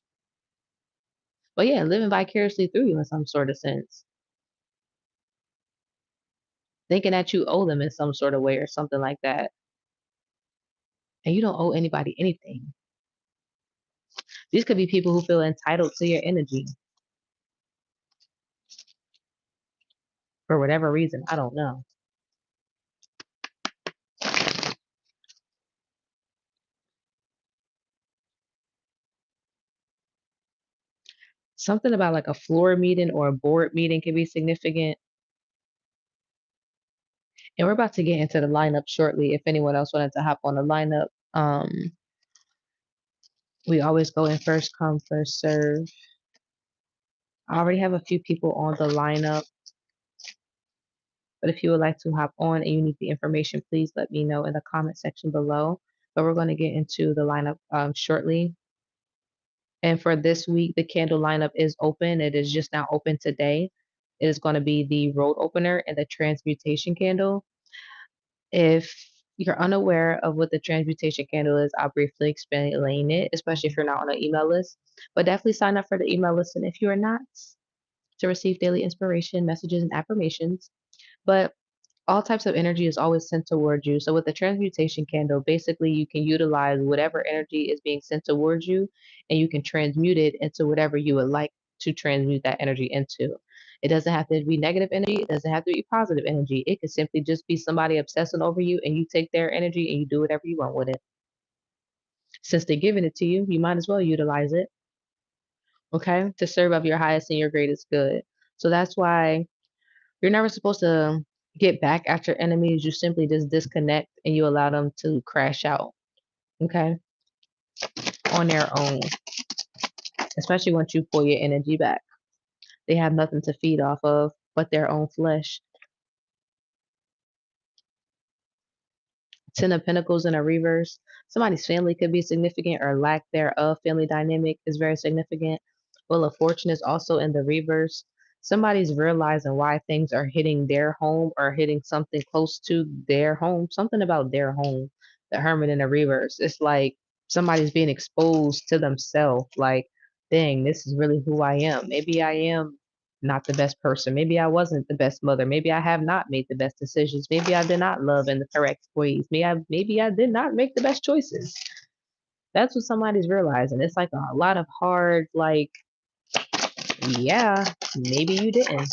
but yeah, living vicariously through you in some sort of sense. Thinking that you owe them in some sort of way or something like that. And you don't owe anybody anything. These could be people who feel entitled to your energy for whatever reason. I don't know. Something about like a floor meeting or a board meeting can be significant. And we're about to get into the lineup shortly. If anyone else wanted to hop on the lineup, we always go in first come, first serve. I already have a few people on the lineup, but if you would like to hop on and you need the information, please let me know in the comment section below. But we're going to get into the lineup shortly. And for this week, the candle lineup is open. It is just now open today. It is going to be the road opener and the transmutation candle. If you're unaware of what the transmutation candle is, I'll briefly explain it, especially if you're not on an email list. But definitely sign up for the email list. And if you are not, to receive daily inspiration, messages, and affirmations. But all types of energy is always sent towards you. So with the transmutation candle, basically you can utilize whatever energy is being sent towards you and you can transmute it into whatever you would like to transmute that energy into. It doesn't have to be negative energy. It doesn't have to be positive energy. It could simply just be somebody obsessing over you and you take their energy and you do whatever you want with it. Since they're giving it to you, you might as well utilize it, okay, to serve of your highest and your greatest good. So that's why you're never supposed to get back at your enemies. You simply just disconnect and you allow them to crash out, okay, on their own, especially once you pull your energy back. They have nothing to feed off of but their own flesh. Ten of Pentacles in a reverse. Somebody's family could be significant or lack thereof. Family dynamic is very significant. Wheel of Fortune is also in the reverse. Somebody's realizing why things are hitting their home or hitting something close to their home. Something about their home. The Hermit in the reverse. It's like somebody's being exposed to themselves. Like, dang, this is really who I am. Maybe I am not the best person. Maybe I wasn't the best mother. Maybe I have not made the best decisions. Maybe I did not love in the correct ways. Maybe I did not make the best choices. That's what somebody's realizing. It's like a lot of hard, like, yeah, maybe you didn't.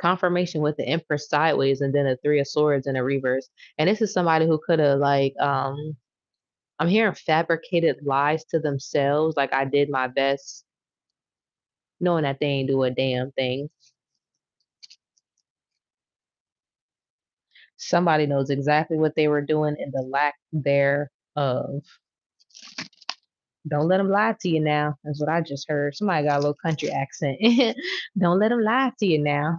Confirmation with the Empress sideways and then a Three of Swords in a reverse. And this is somebody who could have like I'm hearing fabricated lies to themselves, like I did my best, knowing that they ain't do a damn thing. Somebody knows exactly what they were doing and the lack thereof. Don't let them lie to you now. That's what I just heard. Somebody got a little country accent. Don't let them lie to you now.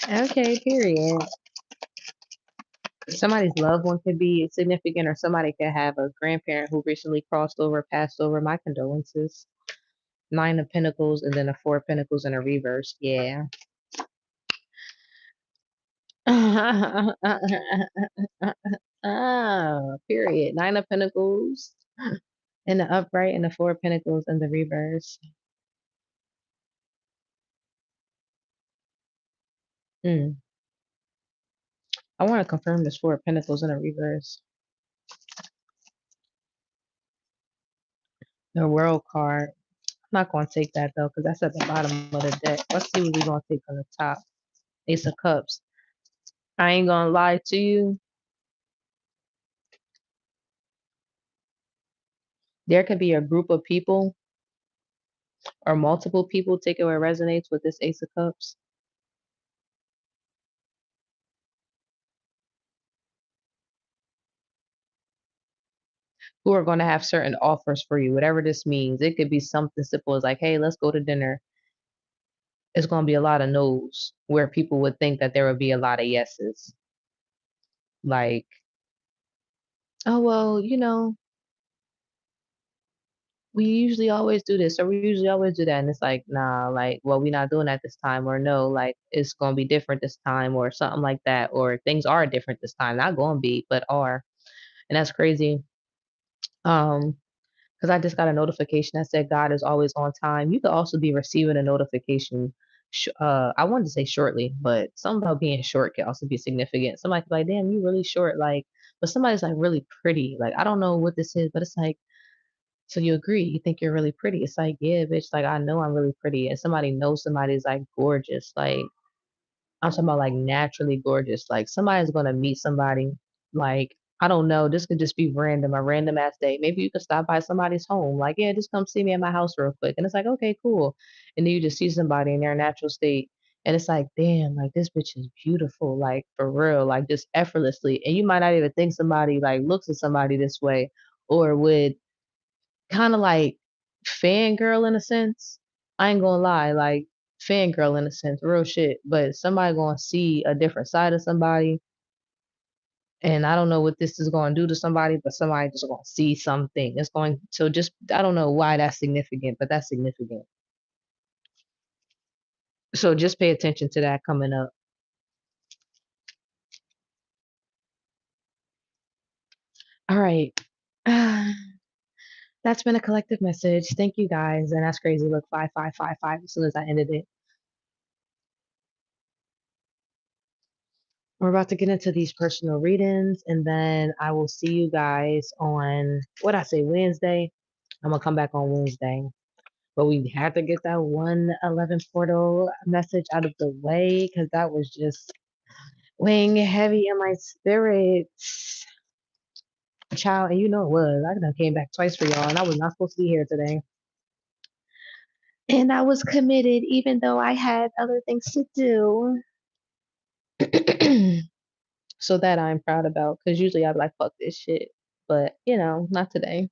Okay, period. Somebody's loved one could be significant, or somebody could have a grandparent who recently crossed over, passed over. My condolences. Nine of Pentacles and then a Four of Pentacles in a reverse. Yeah. Period. Nine of Pentacles in the upright and the Four of Pentacles in the reverse. Mm. I want to confirm this Four of Pentacles in a reverse. The World card. I'm not going to take that though, because that's at the bottom of the deck. Let's see what we're going to take on the top. Ace of Cups. I ain't going to lie to you. There could be a group of people or multiple people, take it where it resonates with this Ace of Cups, who are going to have certain offers for you, whatever this means. It could be something simple as like, hey, let's go to dinner. It's going to be a lot of no's where people would think that there would be a lot of yeses. Like, oh, well, we usually always do this or we usually always do that. And it's like, nah, like, well, we're not doing that this time, or no, like, it's going to be different this time, or something like that, or things are different this time. Not going to be, but are. And that's crazy. Because I just got a notification that said God is always on time. You could also be receiving a notification. I wanted to say shortly, but something about being short can also be significant. Somebody could be like, damn, you really short. Like, but somebody's like really pretty. Like, I don't know what this is, but it's like, so you agree? You think you're really pretty? It's like, yeah, bitch. Like, I know I'm really pretty, and somebody knows somebody's like gorgeous. Like, I'm talking about like naturally gorgeous. Like somebody's gonna meet somebody. Like, I don't know. This could just be random, a random ass day. Maybe you could stop by somebody's home. Like, yeah, just come see me at my house real quick. And it's like, okay, cool. And then you just see somebody in their natural state, And it's like, damn, like this bitch is beautiful, like for real, like just effortlessly. And you might not even think somebody like looks at somebody this way or would kind of like fangirl in a sense. I ain't gonna lie, like fangirl in a sense, real shit. But somebody gonna see a different side of somebody, and I don't know what this is gonna do to somebody, but somebody just gonna see something. It's going so just I don't know why that's significant, but that's significant. So just pay attention to that coming up. All right. That's been a collective message. Thank you guys. And that's crazy. Look, 5555 as soon as I ended it. We're about to get into these personal readings, and then I will see you guys on what I say Wednesday. I'm gonna come back on Wednesday. But we had to get that 111 portal message out of the way because that was just weighing heavy in my spirits. Child, and you know it was. I done came back twice for y'all, and I was not supposed to be here today. And I was committed, even though I had other things to do. So that I'm proud about, because usually I'd be like, fuck this shit. But, not today.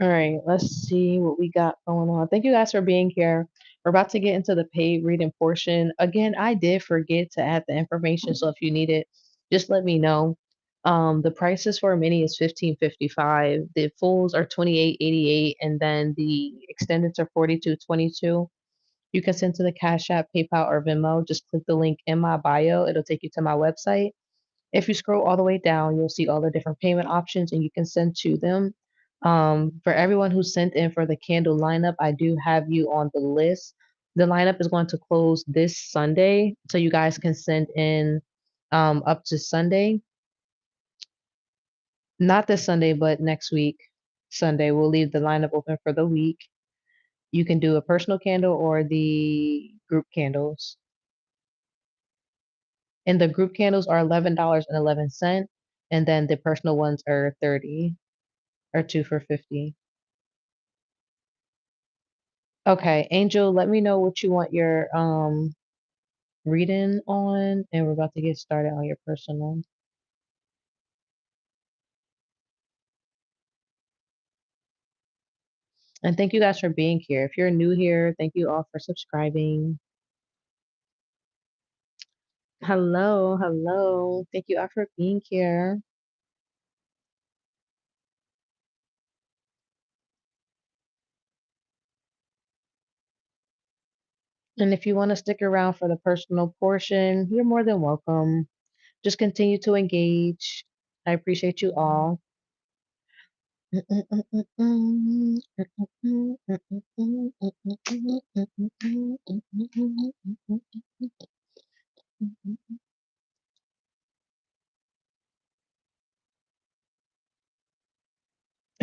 All right, let's see what we got going on. Thank you guys for being here. We're about to get into the paid reading portion. Again, I did forget to add the information, so if you need it, just let me know. The prices for a mini is 15.55. The fulls are 28.88, and then the extendeds are 42.22. You can send to the Cash App, PayPal, or Venmo. Just click the link in my bio. It'll take you to my website. If you scroll all the way down, you'll see all the different payment options and you can send to them. For everyone who sent in for the candle lineup, I do have you on the list. The lineup is going to close this Sunday, so you guys can send in up to Sunday. Not this Sunday, but next week, Sunday. We'll leave the lineup open for the week. You can do a personal candle or the group candles. And the group candles are $11.11, and then the personal ones are 30 or 2 for 50. Okay, Angel, let me know what you want your reading on, and we're about to get started on your personal. And thank you guys for being here. If you're new here, thank you all for subscribing. Hello, hello. Thank you all for being here. And if you want to stick around for the personal portion, you're more than welcome. Just continue to engage. I appreciate you all. And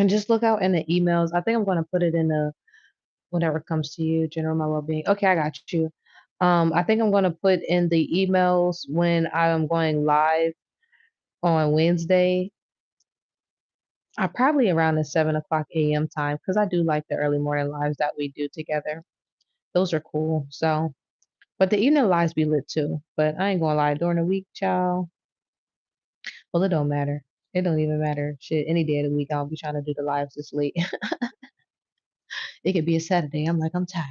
just look out in the emails. I think I'm going to put it in the whatever comes to you, general my well-being. Okay, I got you. I think I'm going to put in the emails when I'm going live on Wednesday. Probably around the 7 o'clock a.m. time because I do like the early morning lives that we do together. Those are cool. So, but the evening lives be lit too. But I ain't gonna lie, during the week, child. Well, it don't matter. It don't even matter. Shit, any day of the week, I'll be trying to do the lives this late. It could be a Saturday. I'm like, I'm tired.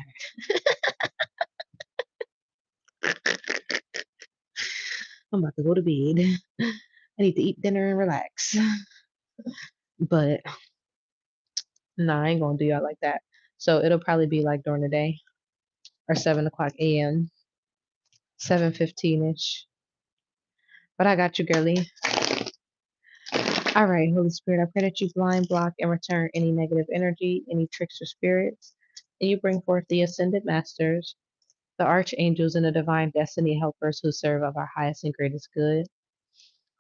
I'm about to go to bed. I need to eat dinner and relax. But nah, I ain't gonna do y'all like that. So it'll probably be like during the day or 7 o'clock a.m., 7:15 ish. But I got you, girly. All right, Holy Spirit, I pray that you blind, block, and return any negative energy, any tricks or spirits, and you bring forth the ascended masters, the archangels, and the divine destiny helpers who serve of our highest and greatest good.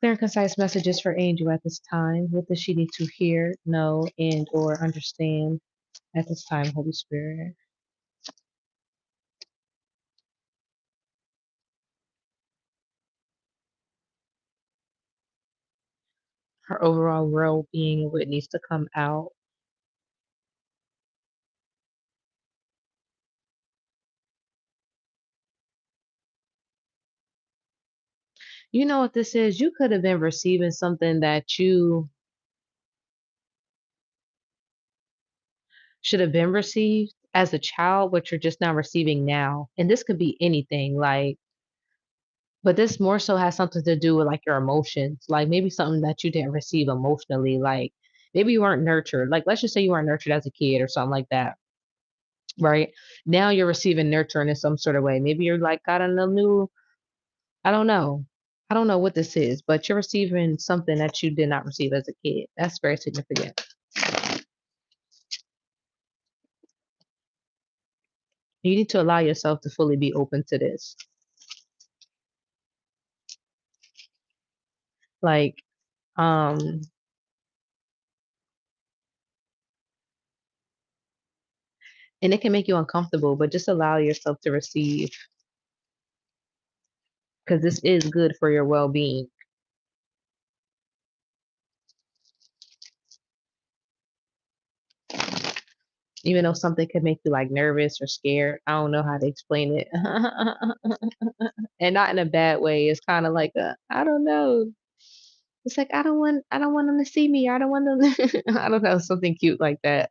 Clear and concise messages for Angel at this time. What does she need to hear, know, and or understand at this time, Holy Spirit? her overall well-being and what needs to come out. You know what this is? You could have been receiving something that you should have been received as a child, but you're just now receiving now. And this could be anything, like, but this more so has something to do with like your emotions, like maybe something that you didn't receive emotionally, like maybe you weren't nurtured. Like, let's just say you weren't nurtured as a kid or something like that, right? Now you're receiving nurture in some sort of way. Maybe you're like got a new, I don't know. I don't know what this is, but you're receiving something that you did not receive as a kid. That's very significant. You need to allow yourself to fully be open to this. Like, um, and it can make you uncomfortable, but just allow yourself to receive because this is good for your well-being. Even though something could make you like nervous or scared. I don't know how to explain it. And not in a bad way. It's kind of like a, I don't know. It's like I don't want them to see me. I don't want them to, I don't know, something cute like that.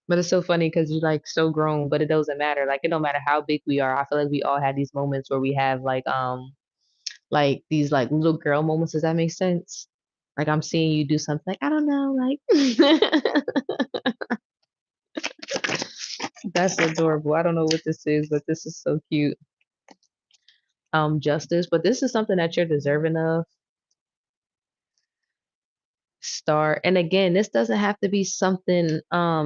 But it's so funny because you're like so grown, but it doesn't matter. Like it don't matter how big we are. I feel like we all had these moments where we have like these like little girl moments. Does that make sense? Like I'm seeing you do something like I don't know, like that's adorable. I don't know what this is, but this is so cute. Justice, but this is something that you're deserving of. Start, and again, this doesn't have to be something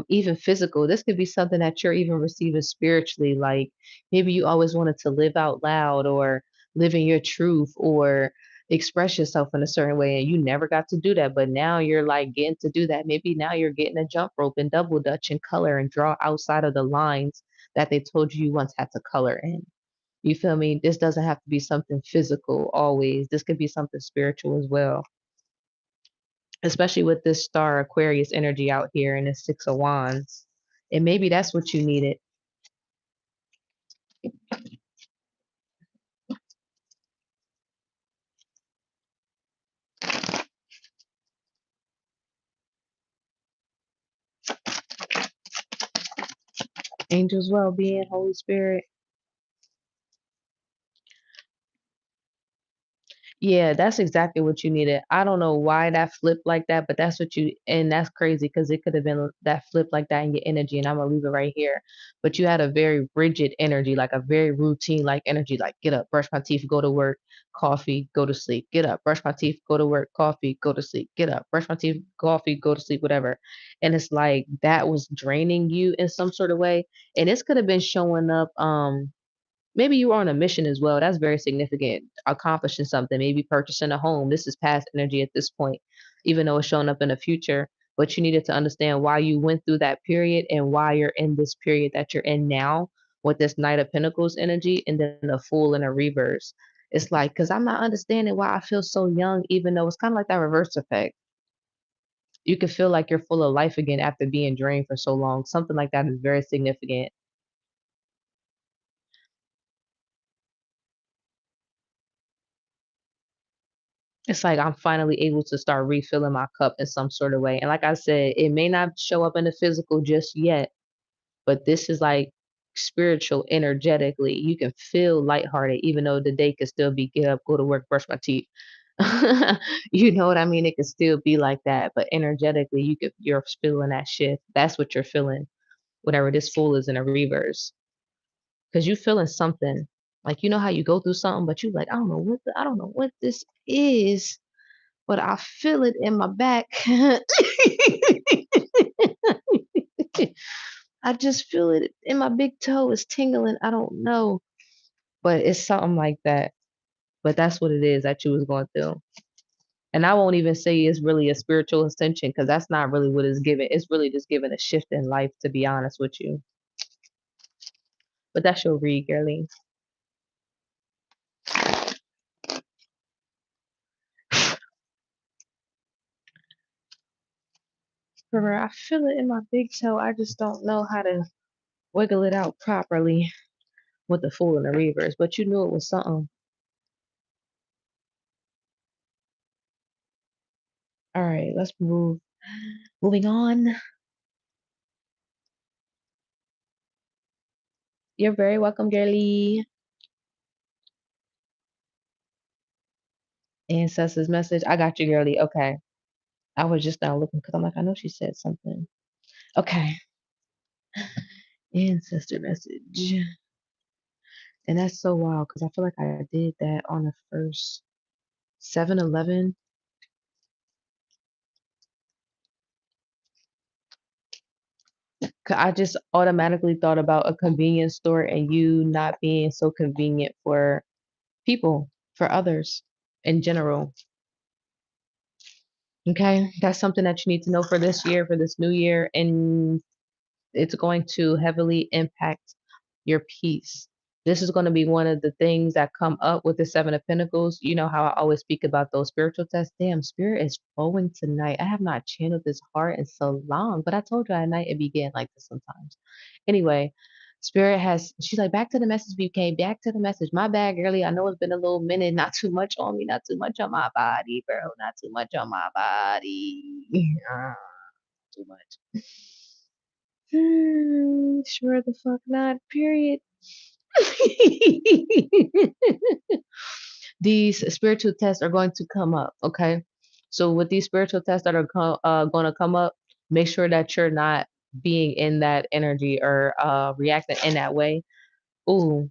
even physical. This could be something that you're even receiving spiritually. Like maybe you always wanted to live out loud or live in your truth or express yourself in a certain way and you never got to do that, but now you're like getting to do that. Maybe now you're getting a jump rope and double dutch and color and draw outside of the lines that they told you once had to color in. You feel me? This doesn't have to be something physical always. This could be something spiritual as well, especially with this star Aquarius energy out here and the Six of Wands. And maybe that's what you needed. Angels well being, Holy Spirit. Yeah, that's exactly what you needed. I don't know why that flipped like that, but that's what you, and that's crazy because it could have been that flip like that in your energy. And I'm gonna leave it right here. But you had a very rigid energy, like a very routine like energy, like get up, brush my teeth, go to work, coffee, go to sleep, get up, brush my teeth, go to work, coffee, go to sleep, get up, brush my teeth, coffee, go to sleep, whatever. And it's like that was draining you in some sort of way. And this could have been showing up, maybe you were on a mission as well. That's very significant. Accomplishing something, maybe purchasing a home. This is past energy at this point, even though it's showing up in the future. But you needed to understand why you went through that period and why you're in this period that you're in now with this Knight of Pentacles energy and then the Fool and a reverse. It's like, because I'm not understanding why I feel so young, even though it's kind of like that reverse effect. You can feel like you're full of life again after being drained for so long. Something like that is very significant. It's like I'm finally able to start refilling my cup in some sort of way. And like I said, it may not show up in the physical just yet, but this is like spiritual energetically. You can feel lighthearted, even though the day could still be get up, go to work, brush my teeth. You know what I mean? It could still be like that, but energetically, you're feeling that shift. That's what you're feeling, whatever this fool is in a reverse, because you feeling something. Like you know how you go through something, but you like I don't know what this is, but I feel it in my back. I just feel it in my big toe. It's tingling. I don't know, but it's something like that. But that's what it is that you was going through. And I won't even say it's really a spiritual ascension because that's not really what it's giving. It's really just giving a shift in life, to be honest with you. But that's your read, girlie. For I feel it in my big toe. I just don't know how to wiggle it out properly with the Fool and the reverse. But you knew it was something. All right, let's move. Moving on. You're very welcome, girlie. Ancestors message. I got you, girlie. Okay. I was just now looking because I'm like, I know she said something. Okay. Ancestor message. And that's so wild because I feel like I did that on the first 7-Eleven. I just automatically thought about a convenience store and you not being so convenient for people, for others in general. Okay. That's something that you need to know for this year, for this new year. And it's going to heavily impact your peace. This is going to be one of the things that come up with the Seven of Pentacles. You know how I always speak about those spiritual tests. Damn, spirit is flowing tonight. I have not channeled this heart in so long, but I told you at night it began like this sometimes. Anyway, spirit has, she's like, back to the message, BK, back to the message. My bad, girlie. I know it's been a little minute, not too much on me, not too much on my body, bro. Not too much on my body. Too much. Sure the fuck not, period. These spiritual tests are going to come up, okay? So with these spiritual tests that are going to come up, make sure that you're not being in that energy or reacting in that way. Ooh,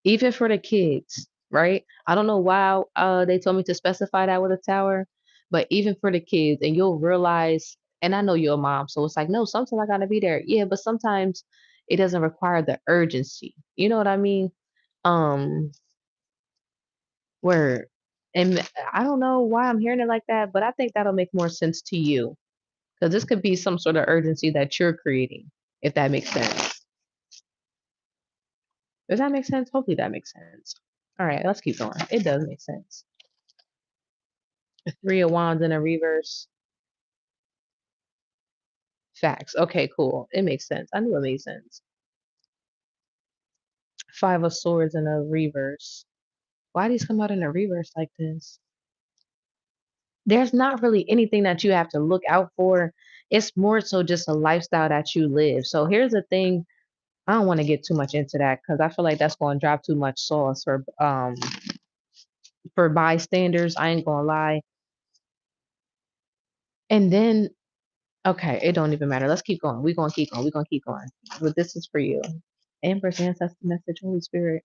even for the kids, right? I don't know why they told me to specify that with a tower, but even for the kids, and you'll realize, and I know you're a mom, so it's like, no, sometimes I gotta be there. Yeah, but sometimes it doesn't require the urgency. You know what I mean? Um, where, and I don't know why I'm hearing it like that, but I think that'll make more sense to you because this could be some sort of urgency that you're creating, if that makes sense. Does that make sense? Hopefully that makes sense. All right, let's keep going. It does make sense. Three of Wands in a reverse. Facts. Okay, cool. It makes sense. I knew it made sense. Five of Swords in a reverse. Why these come out in a reverse like this? There's not really anything that you have to look out for. It's more so just a lifestyle that you live. So here's the thing. I don't want to get too much into that because I feel like that's going to drop too much sauce for bystanders. I ain't gonna lie. And then okay, it don't even matter. Let's keep going. We're gonna keep going. We're gonna keep going. But this is for you. Amber's ancestor message, Holy Spirit.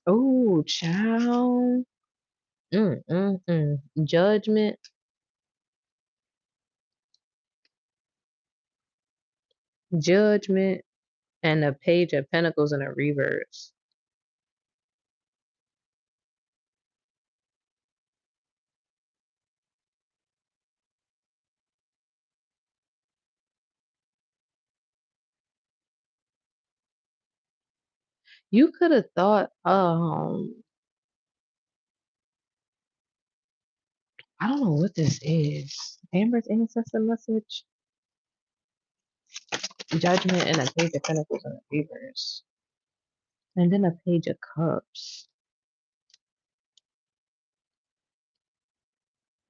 Oh, child. Judgment, judgment, and a page of pentacles in a reverse. You could have thought, I don't know what this is. Amber's ancestor message, judgment, and a page of pentacles in a reverse. And then a page of cups.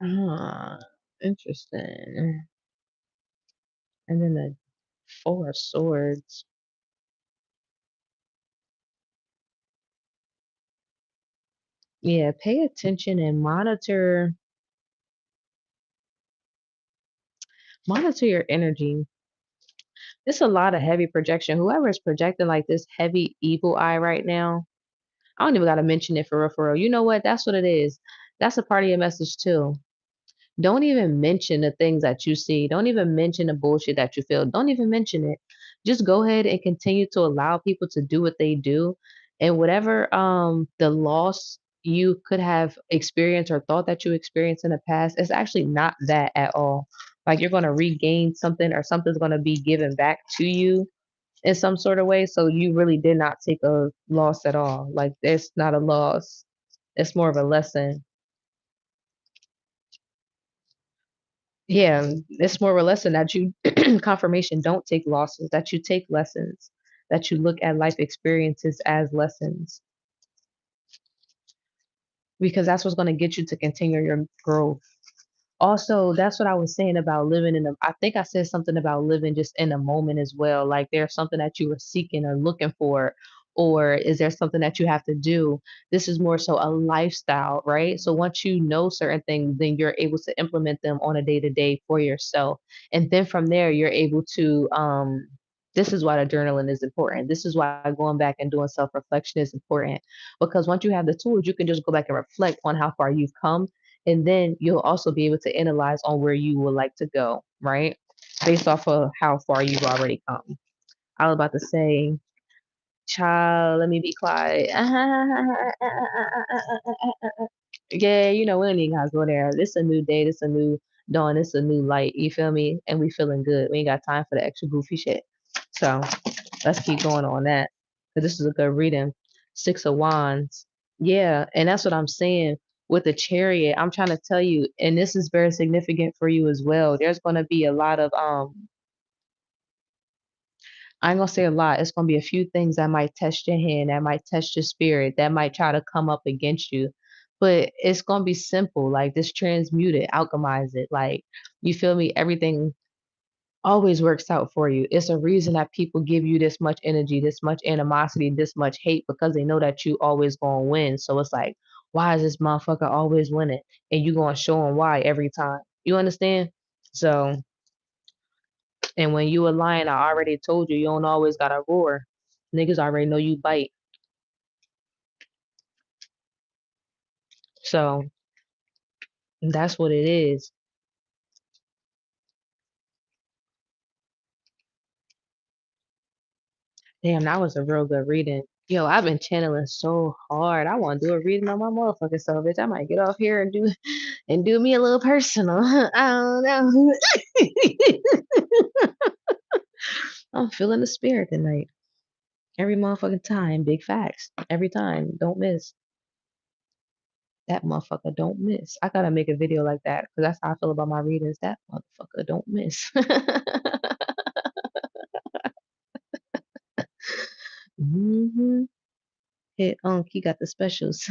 Ah, interesting. And then the four of swords. Yeah, pay attention and monitor your energy. It's a lot of heavy projection. Whoever is projecting like this heavy evil eye right now, I don't even gotta mention it for real, for real. You know what? That's what it is. That's a part of your message too. Don't even mention the things that you see. Don't even mention the bullshit that you feel. Don't even mention it. Just go ahead and continue to allow people to do what they do. And whatever the loss you could have experienced or thought that you experienced in the past, it's actually not that at all. Like you're gonna regain something or something's gonna be given back to you in some sort of way. So you really did not take a loss at all. Like it's not a loss. It's more of a lesson. Yeah, it's more or less than that you confirmation, don't take losses, that you take lessons, that you look at life experiences as lessons, because that's what's going to get you to continue your growth. Also, that's what I was saying about living in a, I think I said something about living just in a moment as well. Like there's something that you were seeking or looking for, or is there something that you have to do? This is more so a lifestyle, right? So once you know certain things, then you're able to implement them on a day to day for yourself. And then from there, you're able to, this is why the journaling is important. This is why going back and doing self reflection is important, because once you have the tools, you can just go back and reflect on how far you've come, and then you'll also be able to analyze on where you would like to go, right? Based off of how far you've already come. I was about to say, child, let me be quiet. Yeah, we don't even gotta go there. This a new day, this a new dawn, this a new light. You feel me? And we feeling good. We ain't got time for the extra goofy shit. So let's keep going on that. 'Cause this is a good reading. Six of Wands. Yeah, and that's what I'm saying with the Chariot. I'm trying to tell you, and this is very significant for you as well. There's gonna be a lot of I ain't gonna say a lot. It's gonna be a few things that might test your hand, that might test your spirit, that might try to come up against you. But it's gonna be simple. Like just transmute it, alchemize it. Like you feel me? Everything always works out for you. It's a reason that people give you this much energy, this much animosity, this much hate, because they know that you always gonna win. So it's like, why is this motherfucker always winning? And you gonna show them why every time. You understand? So, and when you a lion, I already told you, you don't always gotta roar. Niggas already know you bite. So that's what it is. Damn, that was a real good reading. Yo, I've been channeling so hard. I want to do a reading on my motherfucking self, bitch. I might get off here and do me a little personal. I don't know. I'm feeling the spirit tonight. Every motherfucking time. Big facts. Every time. Don't miss. That motherfucker don't miss. I gotta make a video like that because that's how I feel about my readings. That motherfucker don't miss. hmm Hit Unc, he got the specials.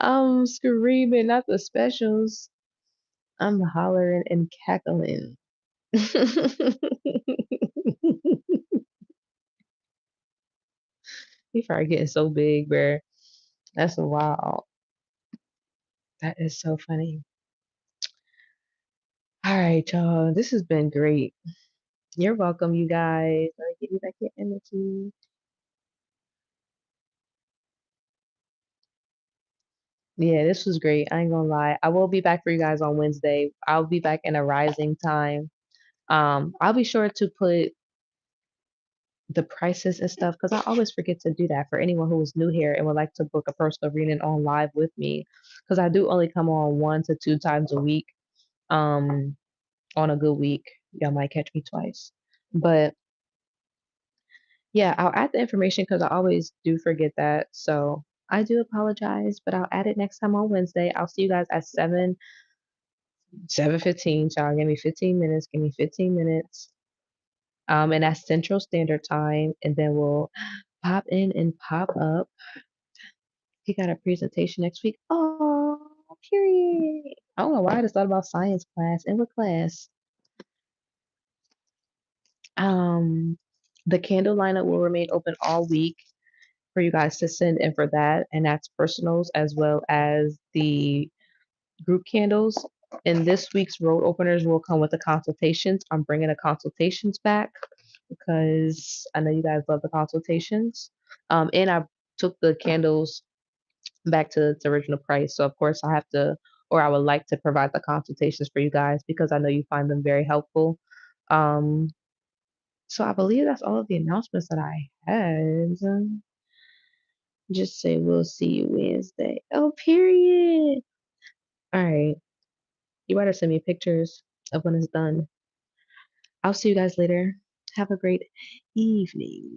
I'm screaming, not the specials. I'm hollering and cackling. He probably getting so big, bruh. That's wild. That is so funny. All right, y'all. This has been great. You're welcome, you guys. Let me give you back your energy. Yeah, this was great. I ain't gonna lie. I will be back for you guys on Wednesday. I'll be back in a rising time. I'll be sure to put the prices and stuff because I always forget to do that for anyone who is new here and would like to book a personal reading on live with me, because I do only come on 1 to 2 times a week. Um, on a good week, y'all might catch me twice. But yeah, I'll add the information because I always do forget that. So I do apologize, but I'll add it next time on Wednesday. I'll see you guys at 7:15. Y'all give me 15 minutes. Give me 15 minutes. And that's Central Standard Time, and then we'll pop in and pop up. He got a presentation next week. Oh, period. I don't know why I just thought about science class. In what class? Um, the candle lineup will remain open all week for you guys to send in for that, and that's personals as well as the group candles. And this week's road openers will come with the consultations. I'm bringing the consultations back because I know you guys love the consultations. And I took the candles back to its original price. So of course I have to, or I would like to provide the consultations for you guys because I know you find them very helpful. Um, so I believe that's all of the announcements that I had. Just say we'll see you Wednesday. Oh, period. All right. You better send me pictures of when it's done. I'll see you guys later. Have a great evening.